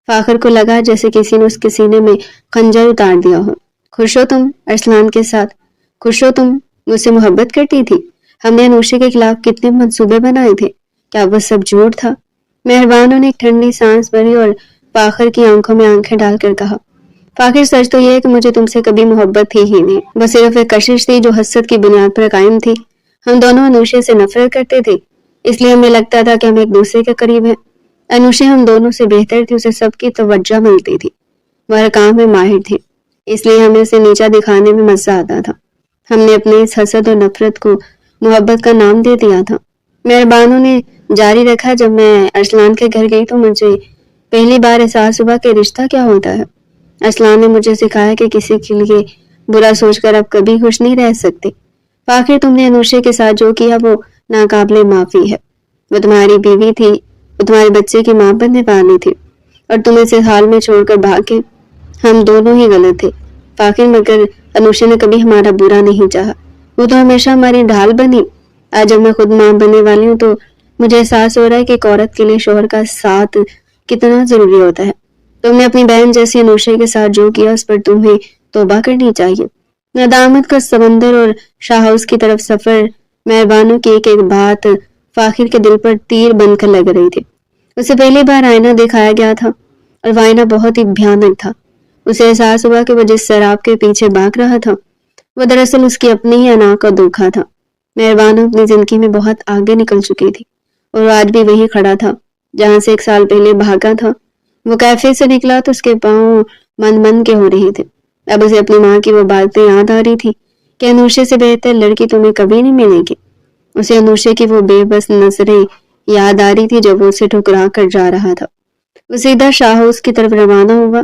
فاخر کو لگا جیسے کسی نے اس کے سینے میں خنجر اتار دیا ہو۔ خوش ہو تم ارسلان کے ساتھ؟ خوش ہو تم مجھ سے محبت کرتی تھی؟ ہم نے انوشے کے خلاف کتنے منصوبے بنائے تھے، کیا وہ سب جھوٹ تھا؟ مہربانوں نے ایک ٹھنڈی سانس بھری اور فاخر کی آنکھوں میں آنکھیں ڈال کر کہا، فاخر سچ تو یہ ہے کہ مجھے تم سے کبھی محبت تھی ہی نہیں، وہ صرف ایک کشش تھی جو حسد کی بنیاد پر قائم تھی۔ ہم دونوں انوشے سے نفرت کرتے تھے، اس لیے ہمیں لگتا تھا کہ ہم ایک دوسرے کے قریب ہیں۔ انوشے ہم دونوں سے بہتر تھی، اسے سب کی توجہ ملتی تھی، وہ ہر کام میں ماہر تھی، اس لیے ہمیں اسے نیچا دکھانے میں مزہ آتا تھا۔ ہم نے اپنے اس حسد اور نفرت کو محبت کا نام دے دیا تھا۔ مہربانوں نے جاری رکھا، جب میں ارسلان کے گھر گئی تو مجھے پہلی بار احساس ہوا کہ رشتہ کیا ہوتا ہے۔ ارسلان نے مجھے سکھایا کہ کسی کے لیے برا سوچ کر آپ کبھی خوش نہیں رہ سکتے۔ فاخر، تم نے انوشے کے ساتھ جو کیا وہ ناقابل معافی ہے۔ وہ تمہاری بیوی تھی، وہ تمہارے بچے کی ماں بننے والی تھی، اور تم اسے حال میں چھوڑ کر بھاگے۔ ہم دونوں ہی غلط تھے فاخر، مگر انوشے نے کبھی ہمارا برا نہیں چاہا۔ وہ تو ہمیشہ ہماری ڈھال بنی۔ آج جب میں خود ماں بننے والی ہوں تو مجھے احساس ہو رہا ہے کہ ایک عورت کے لیے شوہر کا ساتھ کتنا ضروری ہوتا ہے۔ تم نے اپنی بہن جیسی انوشے کے ساتھ جو کیا اس پر تمہیں توبہ کرنی چاہیے۔ ندامت کا سمندر اور شاہ ہاؤس کی طرف سفر، مہربانوں کی ایک ایک بات فاخر کے دل پر تیر بن کر لگ رہی تھی۔ اسے پہلی بار آئینہ دکھایا گیا تھا اور وہ آئینہ بہت ہی بھیانک تھا۔ اسے احساس ہوا کہ وہ جس سراب کے پیچھے بھاگ رہا تھا وہ دراصل اس کی اپنی ہی انا کا دھوکا تھا۔ مہربانوں اپنی زندگی میں بہت آگے نکل چکی تھی اور وہ آج بھی وہیں کھڑا تھا جہاں سے 1 سال پہلے بھاگا تھا۔ وہ کیفے سے نکلا تو اس کے پاؤں من کے ہو رہے تھے۔ اب اسے اپنی ماں کی وہ باتیں یاد آ رہی تھی کہ انوشے سے بہتر لڑکی تمہیں کبھی نہیں ملے گی۔ اسے انوشے کی وہ بے بس نظریں یاد آ رہی تھی جب وہ اسے ٹھکرا کر جا رہا تھا۔ وہ سیدھا شاہ ہاؤس کی طرف روانہ ہوا۔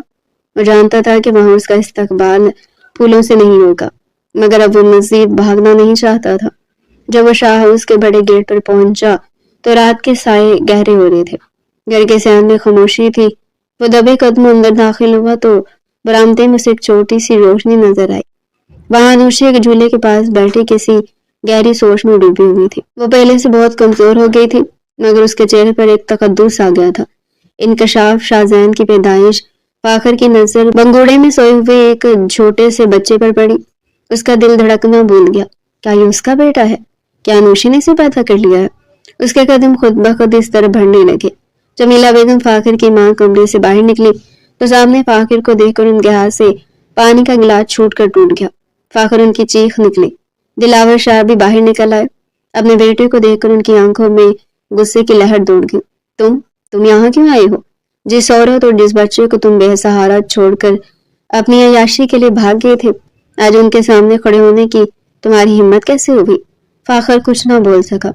وہ جانتا تھا کہ وہاں اس کا استقبال پھولوں سے نہیں ہوگا، مگر اب وہ مزید بھاگنا نہیں چاہتا تھا۔ جب وہ شاہ ہاؤس کے بڑے گیٹ پر پہنچا تو رات کے سائے گہرے ہو رہے تھے۔ گھر کے صحن میں خاموشی تھی۔ وہ دبے قدموں اندر داخل ہوا تو برآمدے میں اسے ایک چھوٹی سی روشنی نظر آئی۔ وہاں انوشے ایک جھولے کے پاس بیٹھی کسی گہری سوچ میں ڈوبی ہوئی تھی۔ وہ پہلے سے بہت کمزور ہو گئی تھی، مگر اس کے چہرے پر ایک تقدس آ گیا تھا۔ انکشاف، شاہزین کی پیدائش۔ فاخر کی نظر بنگوڑے میں سوئے ہوئے ایک چھوٹے سے بچے پر پڑی۔ اس کا دل دھڑکنا بھول گیا۔ کیا یہ اس کا بیٹا ہے؟ کیا انوشی نے اسے پیدا کر لیا ہے؟ اس کے قدم خود بخود اس طرح بڑھنے لگے۔ جمیلہ بیگم فاخر کی ماں کمرے سے باہر نکلی تو سامنے فاخر کو دیکھ کر ان کے ہاتھ سے پانی کا گلاس چھوٹ کر ٹوٹ گیا۔ فاخر ان کی چیخ نکلی۔ دلاور شاہ بھی باہر نکل آئے۔ اپنے بیٹے کو دیکھ کر ان کی آنکھوں میں غصے کی لہر دوڑ گئی۔ تم یہاں کیوں آئے ہو؟ جس عورت اور جس بچے کو تم بے سہارا چھوڑ کر اپنی عیاشی کے لیے بھاگ گئے تھے، آج ان کے سامنے کھڑے ہونے کی تمہاری ہمت کیسے ہوئی؟ فاخر کچھ نہ بول سکا۔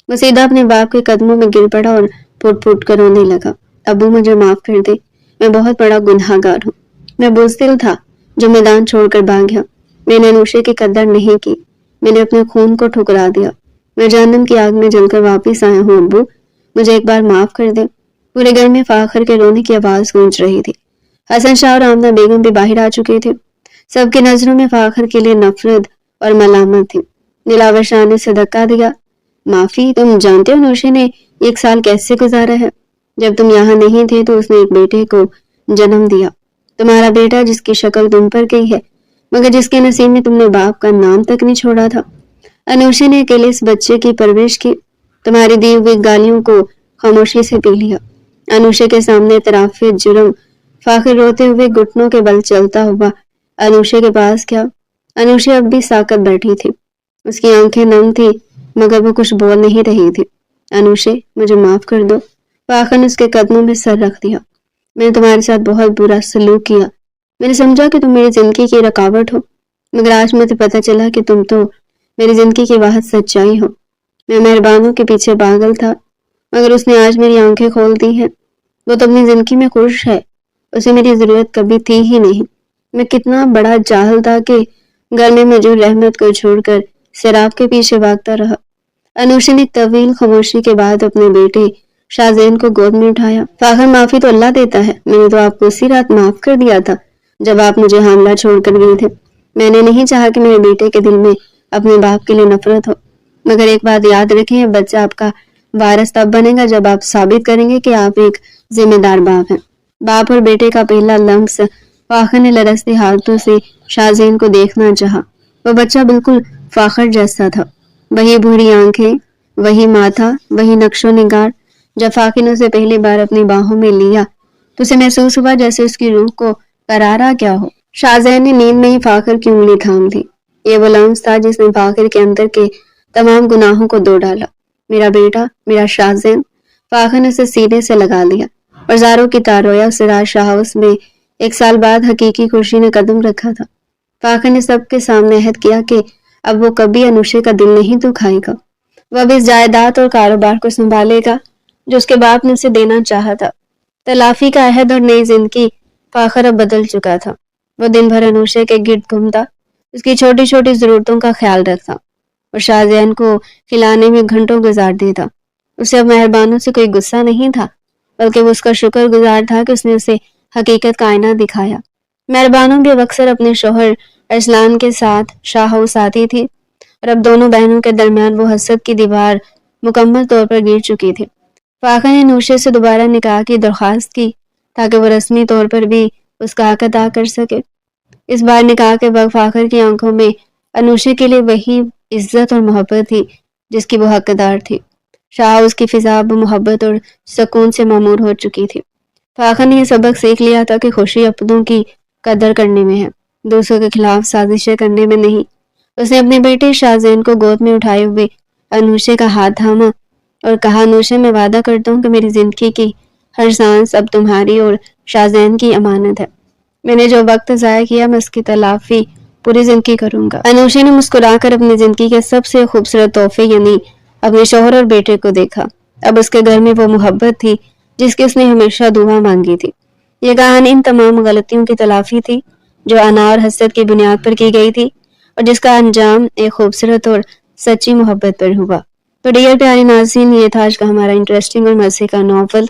وہ سیدھا اپنے باپ کے قدموں میں گر پڑا اور پھٹ پھٹ کر رونے لگا۔ ابو، مجھے معاف کر دے، میں بہت بڑا گناہ گار ہوں۔ میں بزدل تھا جو میدان چھوڑ کر بھاگ گیا۔ میں نے انوشے کی قدر نہیں کی، میں نے اپنے خون کو ٹھکرا دیا۔ میں جہنم کی آگ میں جل کر واپس آیا ہوں ابو، مجھے ایک بار معاف کر دے۔ پورے گھر میں فاخر کے رونے کی آواز گونج رہی تھی۔ حسن شاہ اور آمنہ بیگم بھی باہر آ چکے تھے۔ سب کی نظروں میں فاخر کے لیے نفرت اور ملامت تھی۔ دلاور شاہ نے اسے دھکا دیا۔ معافی؟ تم جانتے ہو انوشے نے 1 سال کیسے گزارا ہے؟ جب تم یہاں نہیں تھے تو اس نے ایک بیٹے کو جنم دیا، تمہارا بیٹا جس کی شکل تم پر گئی ہے، مگر جس کے نصیب میں تم نے باپ کا نام تک نہیں چھوڑا تھا۔ انوشے نے اکیلے اس بچے کی پرورش کی، تمہاری دی ہوئی گالیوں کو خاموشی سے پی لیا۔ انوشے کے سامنے اعتراف جرم۔ فاخر روتے ہوئے گھٹنوں کے بل چلتا ہوا انوشے کے پاس گیا۔ انوشے اب بھی ساکت بیٹھی تھی، اس کی آنکھیں نم تھی مگر وہ کچھ بول نہیں رہی تھی۔ انوشے، مجھے معاف کر دو۔ فاخر نے اس کے قدموں میں سر رکھ دیا۔ میں نے تمہارے ساتھ بہت برا سلوک کیا، میں نے سمجھا کہ تم میری زندگی کی رکاوٹ ہو، مگر آج مجھے پتہ چلا کہ تم تو میری زندگی کی واحد سچائی ہو۔ میں مہربانوں کے پیچھے پاگل تھا، مگر اس نے آج میری آنکھیں کھول دی ہیں۔ وہ تو اپنی زندگی میں خوش ہے، اسے میری ضرورت کبھی تھی ہی نہیں۔ میں کتنا بڑا جاہل تھا کہ گھر میں موجود رحمت کو چھوڑ کر سیراب کے پیچھے بھاگتا رہا۔ انوشی نے طویل خاموشی کے بعد اپنے بیٹے شاہزین کو گود میں اٹھایا۔ فاخر، معافی تو اللہ دیتا ہے، میں نے تو آپ کو اسی رات معاف کر دیا تھا جب آپ مجھے حاملہ چھوڑ کر گئے تھے۔ میں نے نہیں چاہا کہ میرے بیٹے کے دل میں اپنے باپ کے لیے نفرت ہو، مگر ایک بات یاد رکھیں، بچہ آپ کا وارث تب بنے گا جب آپ ثابت کریں گے کہ آپ ایک ذمہ دار باپ ہیں۔ باپ اور بیٹے کا پہلا لمس۔ فاخر نے لرزتے ہاتھوں سے شاہزین کو دیکھنا چاہا۔ وہ بچہ بالکل فاخر جیسا تھا، وہی بھوری آنکھیں، وہی ماتھا، وہی نقش و نگار۔ جب فاخر نے اسے پہلی بار اپنی باہوں میں لیا تو اسے محسوس ہوا جیسے اس کی روح کو قرار آ گیا ہو۔ شاہزین نے نیند میں ہی فاخر کی انگلی تھام لی۔ یہ وہ لمس تھا جس نے فاخر کے اندر کے تمام گناہوں کو دھو ڈالا۔ میرا بیٹا، میرا شاہزین۔ فاخر نے اسے سینے سے لگا لیا اور زاروں کی تارویا اسے راج شاہ ہاؤس میں 1 سال بعد حقیقی خوشی نے قدم رکھا تھا۔ فاخر نے سب کے سامنے عہد کیا کہ اب وہ کبھی انوشے کا دل نہیں دکھائے گا۔ وہ اب اس جائیداد اور کاروبار کو سنبھالے گا جو اس کے باپ نے اسے دینا چاہا تھا۔ تلافی کا عہد اور نئی زندگی فاخر اب بدل چکا تھا۔ وہ دن بھر انوشے کے گرد گھومتا، اس کی چھوٹی چھوٹی ضرورتوں کا خیال رکھتا اور شازین کو کھلانے میں گھنٹوں گزار دیتا۔ اسے اب مہربانوں سے کوئی غصہ نہیں تھا، بلکہ وہ اس کا شکر گزار تھا کہ اس نے اسے حقیقت کا آئینہ دکھایا۔ مہربانوں بھی اب اکثر اپنے شوہر ارسلان کے ساتھ شاہ ہاؤس آتی تھی اور اب دونوں بہنوں کے درمیان وہ حسد کی دیوار مکمل طور پر گر چکی تھی۔ فاخر نے نوشے سے دوبارہ نکاح کی درخواست کی تاکہ وہ رسمی طور پر بھی اس کا حق ادا کر سکے۔ اس بار نکاح کے وقت فاخر کی آنکھوں میں انوشے کے لیے وہی عزت اور محبت تھی جس کی وہ حقدار تھی۔ شاہ ہاؤس کی فضا اب محبت اور سکون سے معمور ہو چکی تھی۔ فاخر نے یہ سبق سیکھ لیا تھا کہ خوشی اپنوں کی قدر کرنے میں ہے، دوسروں کے خلاف سازشیں کرنے میں نہیں۔ اس نے اپنے بیٹے شازین کو گود میں اٹھائے ہوئے انوشے کا ہاتھ تھاما اور کہا، انوشے میں وعدہ کرتا ہوں کہ میری زندگی کی ہر سانس اب تمہاری اور شازین کی امانت ہے۔ میں نے جو وقت ضائع کیا میں اس کی تلافی پوری زندگی کروں گا۔ انوشے نے مسکرا کر اپنی زندگی کے سب سے خوبصورت تحفے یعنی اپنے شوہر اور بیٹے کو دیکھا۔ اب اس کے گھر میں وہ محبت تھی جس کی اس نے ہمیشہ دعا مانگی تھی۔ یہ کہانی ان تمام غلطیوں کی تلافی تھی جو انا اور حسد کی بنیاد پر کی گئی تھی اور جس کا انجام ایک خوبصورت اور سچی محبت پر ہوا۔ تو ڈیئر پیارے ناظرین، یہ تھا آج کا ہمارا انٹرسٹنگ اور مزے کا ناول۔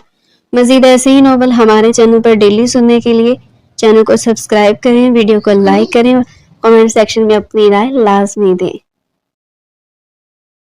مزید ایسے ہی ناول ہمارے چینل پر ڈیلی سننے کے لیے چینل کو سبسکرائب کریں، ویڈیو کو لائک کریں اور کمنٹ سیکشن میں اپنی رائے لازمی دیں۔